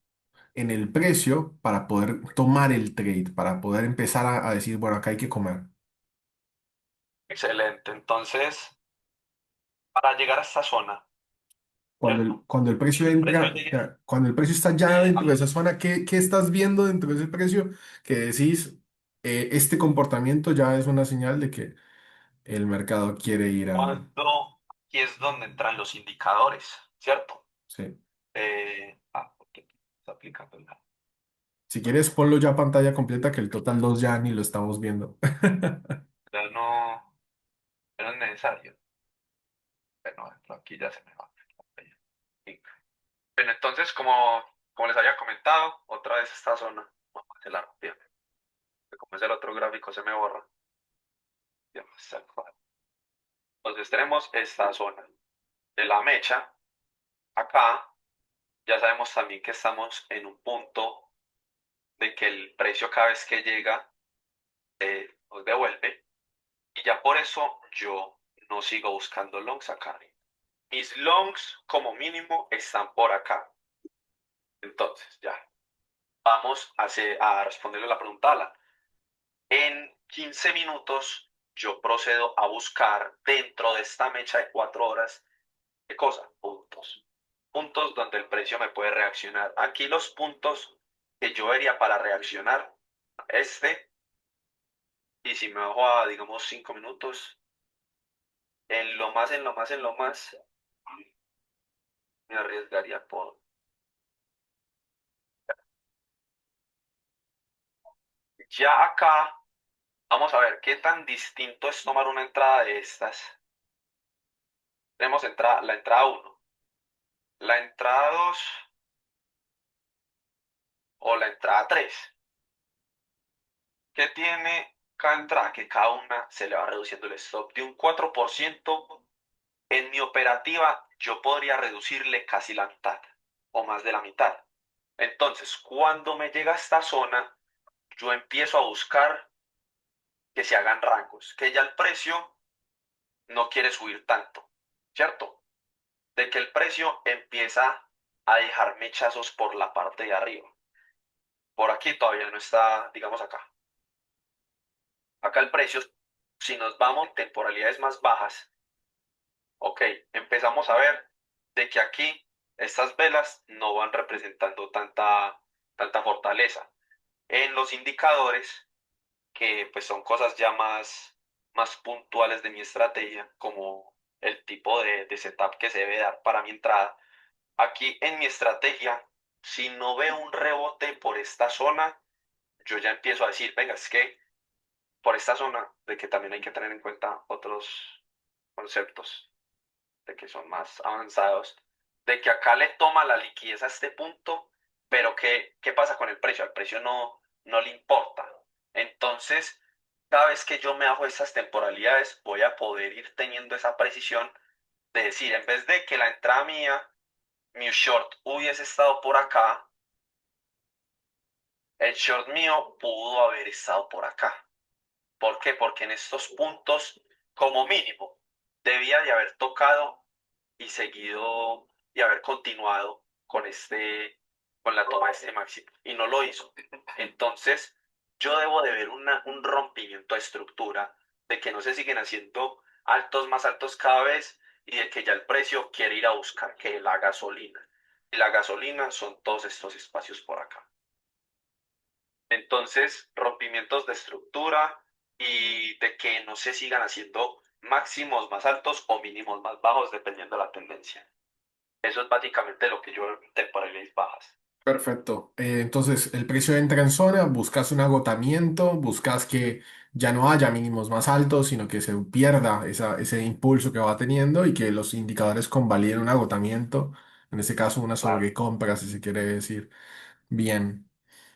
en el precio para poder tomar el trade, para poder empezar a decir, bueno, acá hay que comer? Excelente. Entonces, para llegar a esta zona, ¿cierto? Cuando el Y precio que el precio entra, llegue ya, cuando el precio está ya dentro de a esa zona, ¿qué estás viendo dentro de ese precio que decís, este comportamiento ya es una señal de que el mercado quiere ir a... cuando, aquí es donde entran los indicadores, ¿cierto? Sí. Porque está aplicando el Si quieres, ponlo ya a pantalla completa, que el total 2 ya ni lo estamos viendo. ya no, ya no es necesario. Bueno, aquí ya se me va. Sí. Bueno, entonces, como les había comentado, otra vez esta zona, vamos a hacerla rápida, que como es el otro gráfico se me borra. Ya me está el cuadro. Entonces tenemos esta zona de la mecha. Acá ya sabemos también que estamos en un punto de que el precio cada vez que llega nos devuelve. Y ya por eso yo no sigo buscando longs acá. Mis longs como mínimo están por acá. Entonces, ya, vamos a responderle la pregunta a Alan. En 15 minutos yo procedo a buscar dentro de esta mecha de 4 horas, ¿qué cosa? Puntos. Puntos donde el precio me puede reaccionar. Aquí los puntos que yo vería para reaccionar, este, y si me bajo a, digamos, 5 minutos, en lo más, me arriesgaría por... Ya acá, vamos a ver qué tan distinto es tomar una entrada de estas. Tenemos la entrada uno, la entrada 2 o la entrada 3. ¿Qué tiene cada entrada? Que cada una se le va reduciendo el stop de un 4%. En mi operativa, yo podría reducirle casi la mitad o más de la mitad. Entonces, cuando me llega a esta zona, yo empiezo a buscar que se hagan rangos, que ya el precio no quiere subir tanto, ¿cierto? De que el precio empieza a dejar mechazos por la parte de arriba. Por aquí todavía no está, digamos acá. Acá el precio, si nos vamos en temporalidades más bajas, ok, empezamos a ver de que aquí estas velas no van representando tanta fortaleza. En los indicadores, que pues son cosas ya más puntuales de mi estrategia, como el tipo de setup que se debe dar para mi entrada, aquí en mi estrategia, si no veo un rebote por esta zona, yo ya empiezo a decir, venga, es que por esta zona, de que también hay que tener en cuenta otros conceptos de que son más avanzados, de que acá le toma la liquidez a este punto, pero ¿qué pasa con el precio? Al precio no le importa. Entonces, cada vez que yo me hago estas temporalidades, voy a poder ir teniendo esa precisión de decir, en vez de que la entrada mía, mi short hubiese estado por acá, el short mío pudo haber estado por acá. ¿Por qué? Porque en estos puntos, como mínimo, debía de haber tocado y seguido y haber continuado con la toma de este máximo. Y no lo hizo. Entonces, yo debo de ver un rompimiento de estructura, de que no se siguen haciendo altos más altos cada vez y de que ya el precio quiere ir a buscar que la gasolina. Y la gasolina son todos estos espacios por acá. Entonces, rompimientos de estructura y de que no se sigan haciendo máximos más altos o mínimos más bajos dependiendo de la tendencia. Eso es básicamente lo que yo veo en temporales bajas. Perfecto. Entonces, el precio entra en zona, buscas un agotamiento, buscas que ya no haya mínimos más altos, sino que se pierda ese impulso que va teniendo y que los indicadores convaliden un agotamiento. En este caso, una Claro. sobrecompra, si se quiere decir. Bien.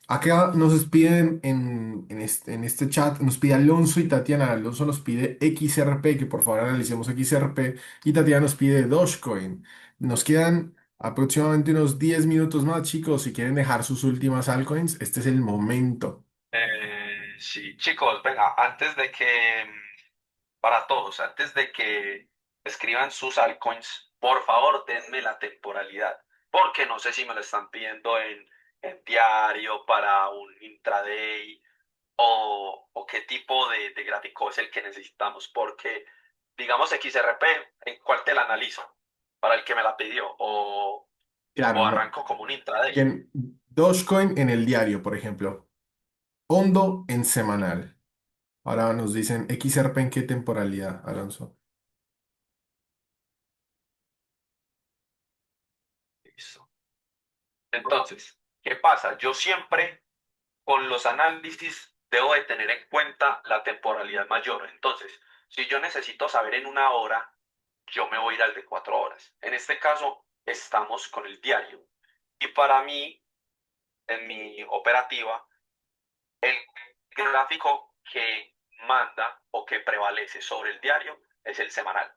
Acá nos piden en este chat, nos pide Alonso y Tatiana. Alonso nos pide XRP, que por favor analicemos XRP. Y Tatiana nos pide Dogecoin. Nos quedan aproximadamente unos 10 minutos más, chicos. Si quieren dejar sus últimas altcoins, este es el momento. Sí, chicos, venga, para todos, antes de que escriban sus altcoins, por favor, denme la temporalidad, porque no sé si me lo están pidiendo en diario para un intraday o qué tipo de gráfico es el que necesitamos, porque digamos XRP, ¿en cuál te la analizo? Para el que me la pidió, o Claro, no. arranco como un intraday. Bien, Dogecoin en el diario, por ejemplo. Hondo en semanal. Ahora nos dicen XRP en qué temporalidad, Alonso. Listo. Entonces, ¿qué pasa? Yo siempre con los análisis debo de tener en cuenta la temporalidad mayor. Entonces, si yo necesito saber en una hora, yo me voy a ir al de 4 horas. En este caso, estamos con el diario. Y para mí, en mi operativa, el gráfico que manda o que prevalece sobre el diario es el semanal.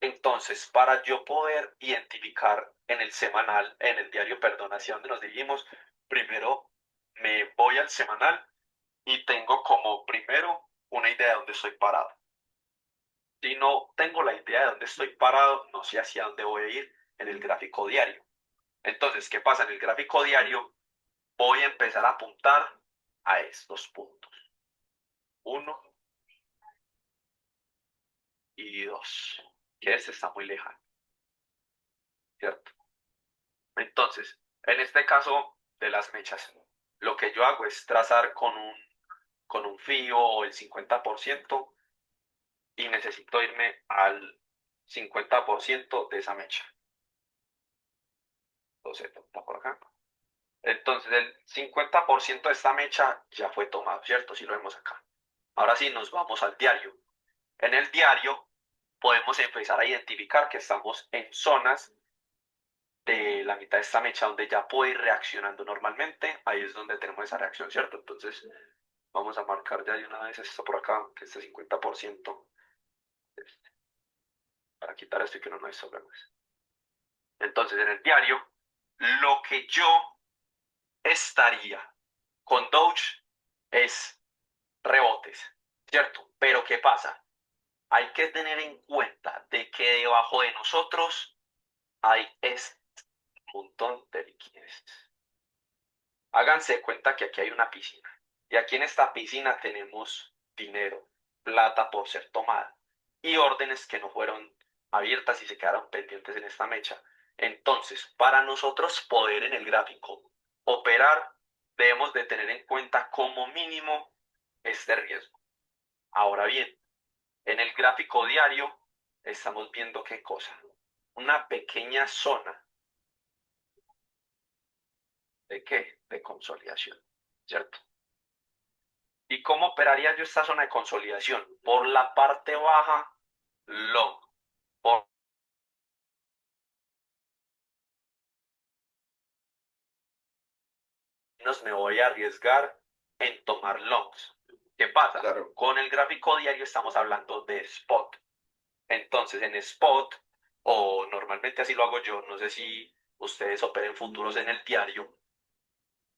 Entonces, para yo poder identificar en el semanal, en el diario, perdón, hacia dónde nos dirigimos, primero me voy al semanal y tengo como primero una idea de dónde estoy parado. Si no tengo la idea de dónde estoy parado, no sé hacia dónde voy a ir en el gráfico diario. Entonces, ¿qué pasa? En el gráfico diario voy a empezar a apuntar a estos puntos. Uno y dos. Que este está muy lejano, ¿cierto? Entonces, en este caso de las mechas, lo que yo hago es trazar con un fío o el 50% y necesito irme al 50% de esa mecha. Entonces, está por acá. Entonces, el 50% de esta mecha ya fue tomado, ¿cierto? Si lo vemos acá. Ahora sí, nos vamos al diario. En el diario podemos empezar a identificar que estamos en zonas de la mitad de esta mecha donde ya puede ir reaccionando normalmente. Ahí es donde tenemos esa reacción, ¿cierto? Entonces, vamos a marcar ya de una vez esto por acá, que este 50%, para quitar esto y que no nos sobremuestre. Entonces, en el diario, lo que yo estaría con Doge es rebotes, ¿cierto? Pero ¿qué pasa? Hay que tener en cuenta de que debajo de nosotros hay este montón de liquidez. Háganse de cuenta que aquí hay una piscina y aquí en esta piscina tenemos dinero, plata por ser tomada y órdenes que no fueron abiertas y se quedaron pendientes en esta mecha. Entonces, para nosotros poder en el gráfico operar, debemos de tener en cuenta como mínimo este riesgo. Ahora bien, en el gráfico diario estamos viendo qué cosa. Una pequeña zona de qué? De consolidación, ¿cierto? ¿Y cómo operaría yo esta zona de consolidación? Por la parte baja, long. Por menos me voy a arriesgar en tomar longs. ¿Qué pasa? Claro. Con el gráfico diario estamos hablando de spot. Entonces, en spot, o normalmente así lo hago yo, no sé si ustedes operen futuros en el diario,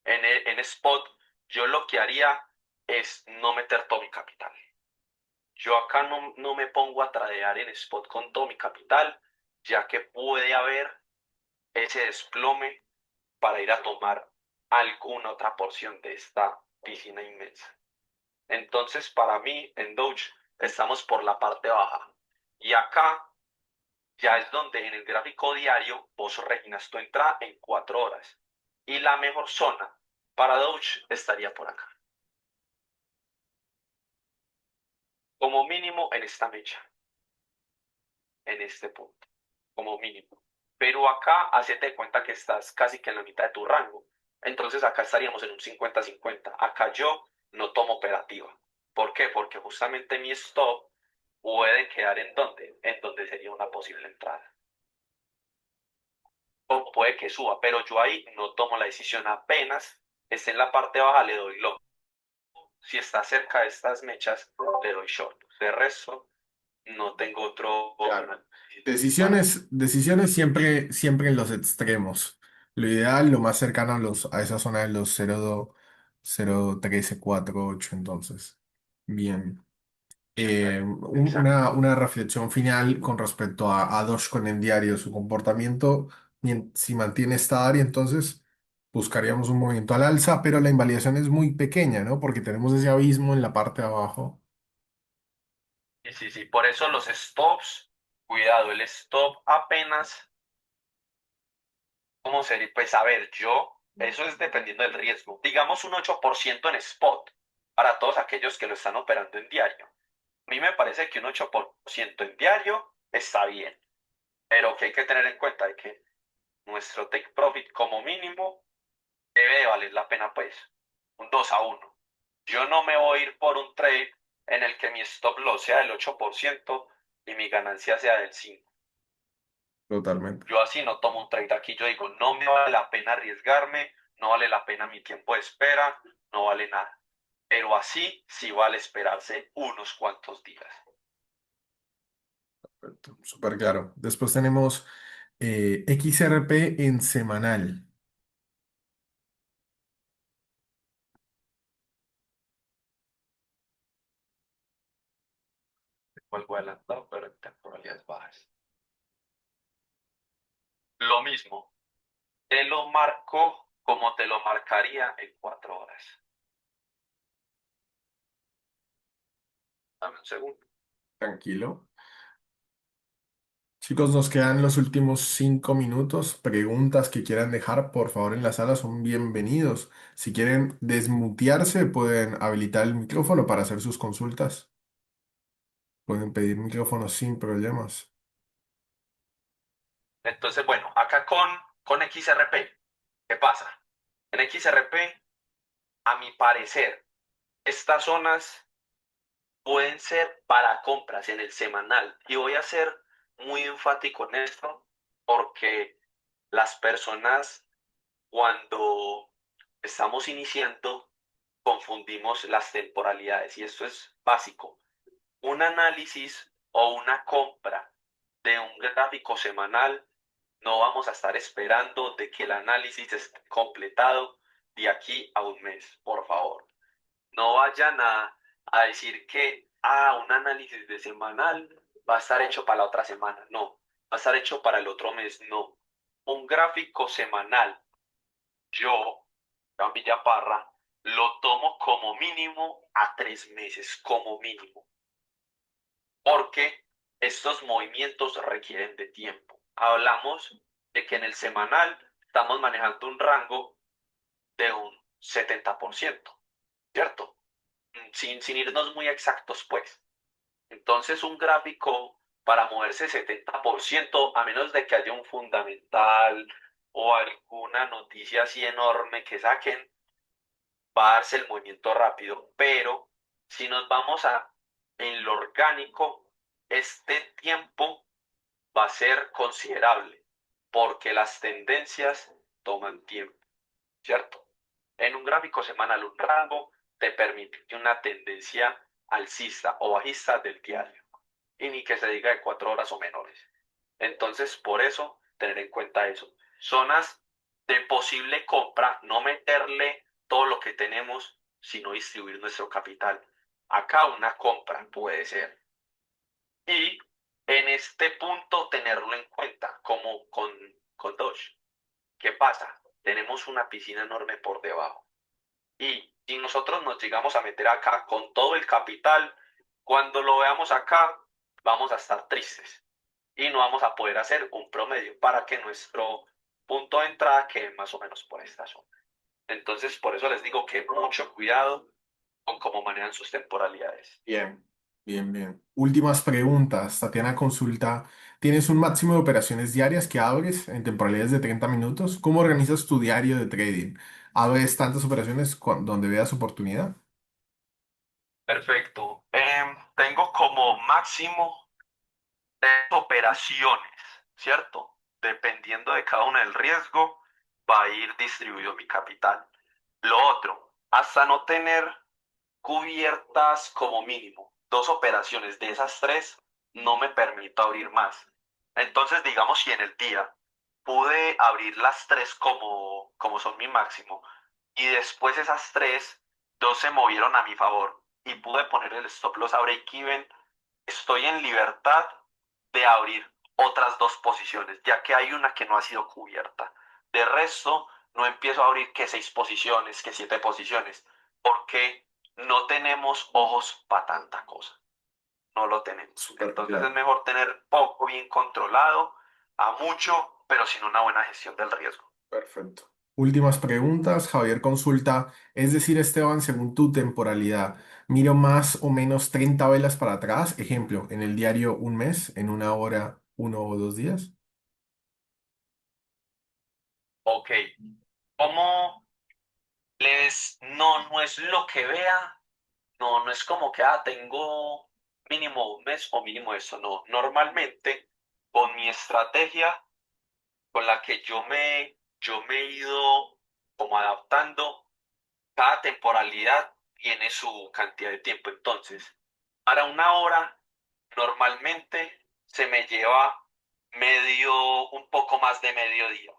en spot, yo lo que haría es no meter todo mi capital. Yo acá no me pongo a tradear en spot con todo mi capital, ya que puede haber ese desplome para ir a tomar alguna otra porción de esta piscina inmensa. Entonces, para mí, en Doge, estamos por la parte baja. Y acá ya es donde en el gráfico diario vos reginas tu entrada en 4 horas. Y la mejor zona para Doge estaría por acá. Como mínimo en esta mecha, en este punto. Como mínimo. Pero acá, hacete de cuenta que estás casi que en la mitad de tu rango. Entonces acá estaríamos en un 50-50. Acá yo no tomo operativa. ¿Por qué? Porque justamente mi stop puede quedar en donde sería una posible entrada. o puede que suba, pero yo ahí no tomo la decisión. Apenas esté en la parte baja, le doy long. Si está cerca de estas mechas, le doy short. De resto, no tengo otro Claro. análisis para eso. Decisiones siempre, siempre en los extremos. Lo ideal, lo más cercano a esa zona de los 0,1348. Entonces, bien. Exacto. Una reflexión final con respecto a Dogecoin en diario, su comportamiento, si mantiene esta área, entonces buscaríamos un movimiento al alza, pero la invalidación es muy pequeña, ¿no? Porque tenemos ese abismo en la parte de abajo. Sí, sí, sí. Por eso los stops, cuidado, el stop apenas, ¿cómo sería? Pues a ver, eso es dependiendo del riesgo. Digamos un 8% en spot para todos aquellos que lo están operando en diario. A mí me parece que un 8% en diario está bien, pero que hay que tener en cuenta de que nuestro take profit como mínimo debe de valer la pena, pues, un 2-1. Yo no me voy a ir por un trade en el que mi stop loss sea del 8% y mi ganancia sea del 5%. Totalmente. Yo así no tomo un trade aquí. Yo digo, no me vale la pena arriesgarme, no vale la pena mi tiempo de espera, no vale nada. Pero así sí vale esperarse unos cuantos días. Perfecto, súper claro. Después tenemos XRP en semanal. Vuelvo adelantado, pero en temporalidades bajas. Lo mismo, te lo marco como te lo marcaría en 4 horas. Dame un segundo. Tranquilo. Chicos, nos quedan los últimos 5 minutos. Preguntas que quieran dejar, por favor, en la sala son bienvenidos. Si quieren desmutearse, pueden habilitar el micrófono para hacer sus consultas. Pueden pedir micrófono sin problemas. Entonces, bueno, acá con XRP, ¿qué pasa? En XRP, a mi parecer, estas zonas pueden ser para compras en el semanal. Y voy a ser muy enfático en esto porque las personas cuando estamos iniciando confundimos las temporalidades y esto es básico. Un análisis o una compra de un gráfico semanal, no vamos a estar esperando de que el análisis esté completado de aquí a un mes, por favor. No vayan a decir que un análisis de semanal va a estar hecho para la otra semana. No, va a estar hecho para el otro mes. No. Un gráfico semanal, yo, Juan Villaparra, lo tomo como mínimo a 3 meses, como mínimo, porque estos movimientos requieren de tiempo. Hablamos de que en el semanal estamos manejando un rango de un 70%, ¿cierto? Sin irnos muy exactos, pues. Entonces, un gráfico para moverse 70%, a menos de que haya un fundamental o alguna noticia así enorme que saquen, va a darse el movimiento rápido. Pero si nos vamos en lo orgánico, este tiempo va a ser considerable, porque las tendencias toman tiempo, ¿cierto? En un gráfico semanal, un rango te permite una tendencia alcista o bajista del diario, y ni que se diga de 4 horas o menores. Entonces, por eso, tener en cuenta eso. Zonas de posible compra, no meterle todo lo que tenemos, sino distribuir nuestro capital. Acá una compra puede ser. Y en este punto tenerlo en cuenta, como con Doge. ¿Qué pasa? Tenemos una piscina enorme por debajo. Y si nosotros nos llegamos a meter acá con todo el capital, cuando lo veamos acá, vamos a estar tristes y no vamos a poder hacer un promedio para que nuestro punto de entrada quede más o menos por esta zona. Entonces, por eso les digo que mucho cuidado con cómo manejan sus temporalidades. Bien, bien, bien. Últimas preguntas. Tatiana consulta. ¿Tienes un máximo de operaciones diarias que abres en temporalidades de 30 minutos? ¿Cómo organizas tu diario de trading? ¿Abres tantas operaciones donde veas oportunidad? Perfecto. Tengo como máximo 3 operaciones, ¿cierto? dependiendo de cada uno del riesgo, va a ir distribuido mi capital. Lo otro, hasta no tener cubiertas como mínimo dos operaciones de esas tres, no me permito abrir más. Entonces, digamos, si en el día pude abrir las tres como son mi máximo, y después esas tres, dos se movieron a mi favor y pude poner el stop loss a break even, estoy en libertad de abrir otras dos posiciones, ya que hay una que no ha sido cubierta. De resto, no empiezo a abrir que seis posiciones, que siete posiciones, porque no tenemos ojos para tanta cosa. No lo tenemos. Súper Entonces es claro. mejor tener poco bien controlado a mucho, pero sin una buena gestión del riesgo. Perfecto. Últimas preguntas. Javier consulta, es decir, Esteban, según tu temporalidad, miro más o menos 30 velas para atrás. Ejemplo, en el diario un mes, en una hora, 1 o 2 días. Ok, ¿cómo no es lo que vea, no es como que, tengo mínimo un mes o mínimo eso, no. Normalmente, con mi estrategia, con la que yo me he ido como adaptando, cada temporalidad tiene su cantidad de tiempo. Entonces, para una hora, normalmente se me lleva un poco más de mediodía.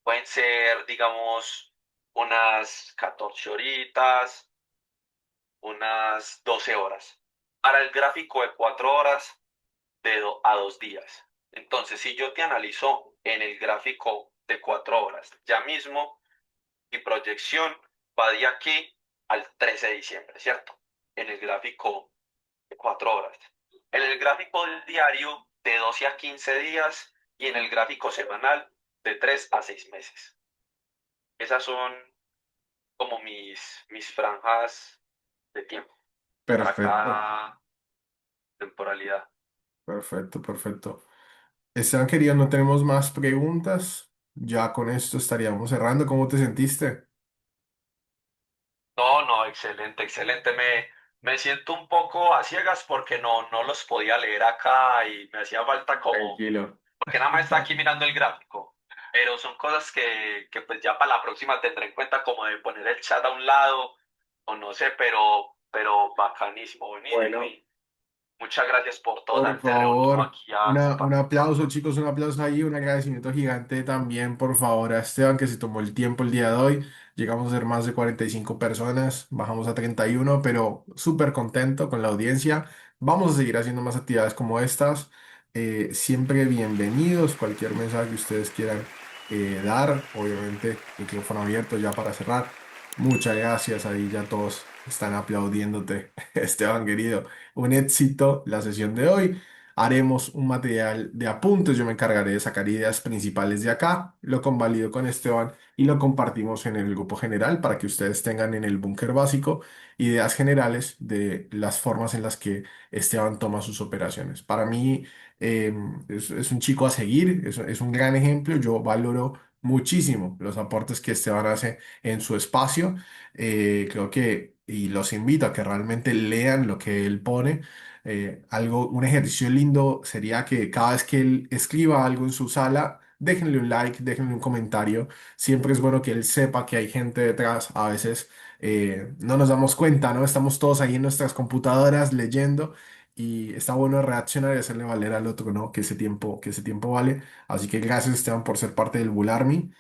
Pueden ser, digamos, unas 14 horitas, unas 12 horas. Para el gráfico de 4 horas, a 2 días. Entonces, si yo te analizo en el gráfico de 4 horas, ya mismo mi proyección va de aquí al 13 de diciembre, ¿cierto? En el gráfico de 4 horas. En el gráfico del diario, de 12 a 15 días, y en el gráfico semanal, de 3 a 6 meses. Esas son como mis franjas de tiempo para Perfecto, cada temporalidad. perfecto, perfecto. Esteban, querido, no tenemos más preguntas. Ya con esto estaríamos cerrando. ¿Cómo te sentiste? No, no, excelente, excelente. Me siento un poco a ciegas porque no los podía leer acá y me hacía falta como, Tranquilo. porque nada más está aquí mirando el gráfico. Pero son cosas que pues ya para la próxima tendré en cuenta, como de poner el chat a un lado o no sé, pero bacanísimo, buenísimo. Bueno. Y muchas gracias por todo. Por También te reunimos favor, aquí a un compartir. aplauso, chicos, un aplauso ahí, un agradecimiento gigante también, por favor, a Esteban, que se tomó el tiempo el día de hoy. Llegamos a ser más de 45 personas, bajamos a 31, pero súper contento con la audiencia. Vamos a seguir haciendo más actividades como estas. Siempre bienvenidos, cualquier mensaje que ustedes quieran dar, obviamente, micrófono abierto ya para cerrar. Muchas gracias, ahí ya todos están aplaudiéndote, Esteban, querido. Un éxito la sesión de hoy. Haremos un material de apuntes. Yo me encargaré de sacar ideas principales de acá. Lo convalido con Esteban y lo compartimos en el grupo general para que ustedes tengan en el búnker básico ideas generales de las formas en las que Esteban toma sus operaciones. Para mí es un chico a seguir, es un gran ejemplo. Yo valoro muchísimo los aportes que Esteban hace en su espacio. Creo que, y los invito a que realmente lean lo que él pone. Un ejercicio lindo sería que cada vez que él escriba algo en su sala, déjenle un like, déjenle un comentario. Siempre es bueno que él sepa que hay gente detrás. A veces no nos damos cuenta, ¿no? Estamos todos ahí en nuestras computadoras leyendo y está bueno reaccionar y hacerle valer al otro, ¿no? Que ese tiempo vale. Así que gracias, Esteban, por ser parte del Bull Army.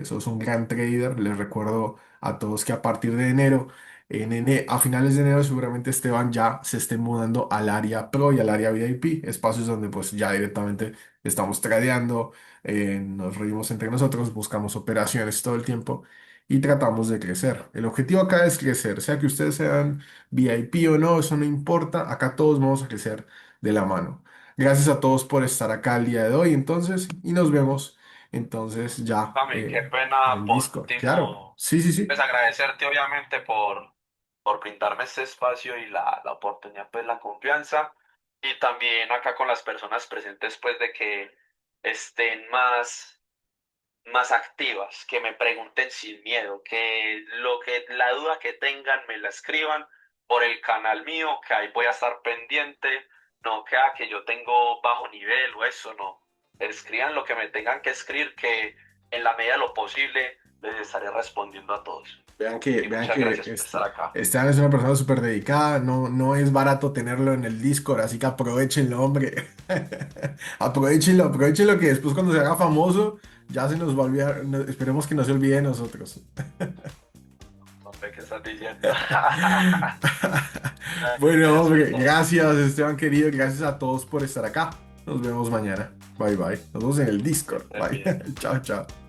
Sos un gran trader. Les recuerdo a todos que a partir de enero a finales de enero seguramente Esteban ya se esté mudando al área Pro y al área VIP, espacios donde pues ya directamente estamos tradeando, nos reímos entre nosotros, buscamos operaciones todo el tiempo y tratamos de crecer. El objetivo acá es crecer, sea que ustedes sean VIP o no, eso no importa, acá todos vamos a crecer de la mano. Gracias a todos por estar acá el día de hoy entonces y nos vemos entonces ya También, qué en pena el por Discord. Claro, último, sí, sí, sí. pues agradecerte obviamente por brindarme este espacio y la oportunidad, pues la confianza, y también acá con las personas presentes, pues de que estén más activas, que me pregunten sin miedo, que la duda que tengan me la escriban por el canal mío, que ahí voy a estar pendiente, no que yo tengo bajo nivel o eso, no. escriban lo que me tengan que escribir, que en la medida de lo posible les estaré respondiendo a todos. Y Vean muchas que gracias por estar acá. Esteban es una persona súper dedicada, no, no es barato tenerlo en el Discord, así que aprovechenlo, hombre. Aprovechenlo que después cuando se haga famoso ya se nos va a olvidar, esperemos que no se olvide de nosotros. No sé qué estás diciendo. Bueno, Eso es hombre, todo. gracias Esteban querido, gracias a todos por estar acá. Nos vemos mañana. Bye bye. Nos vemos en el Que Discord. estén Bye. bien. Chao, chao.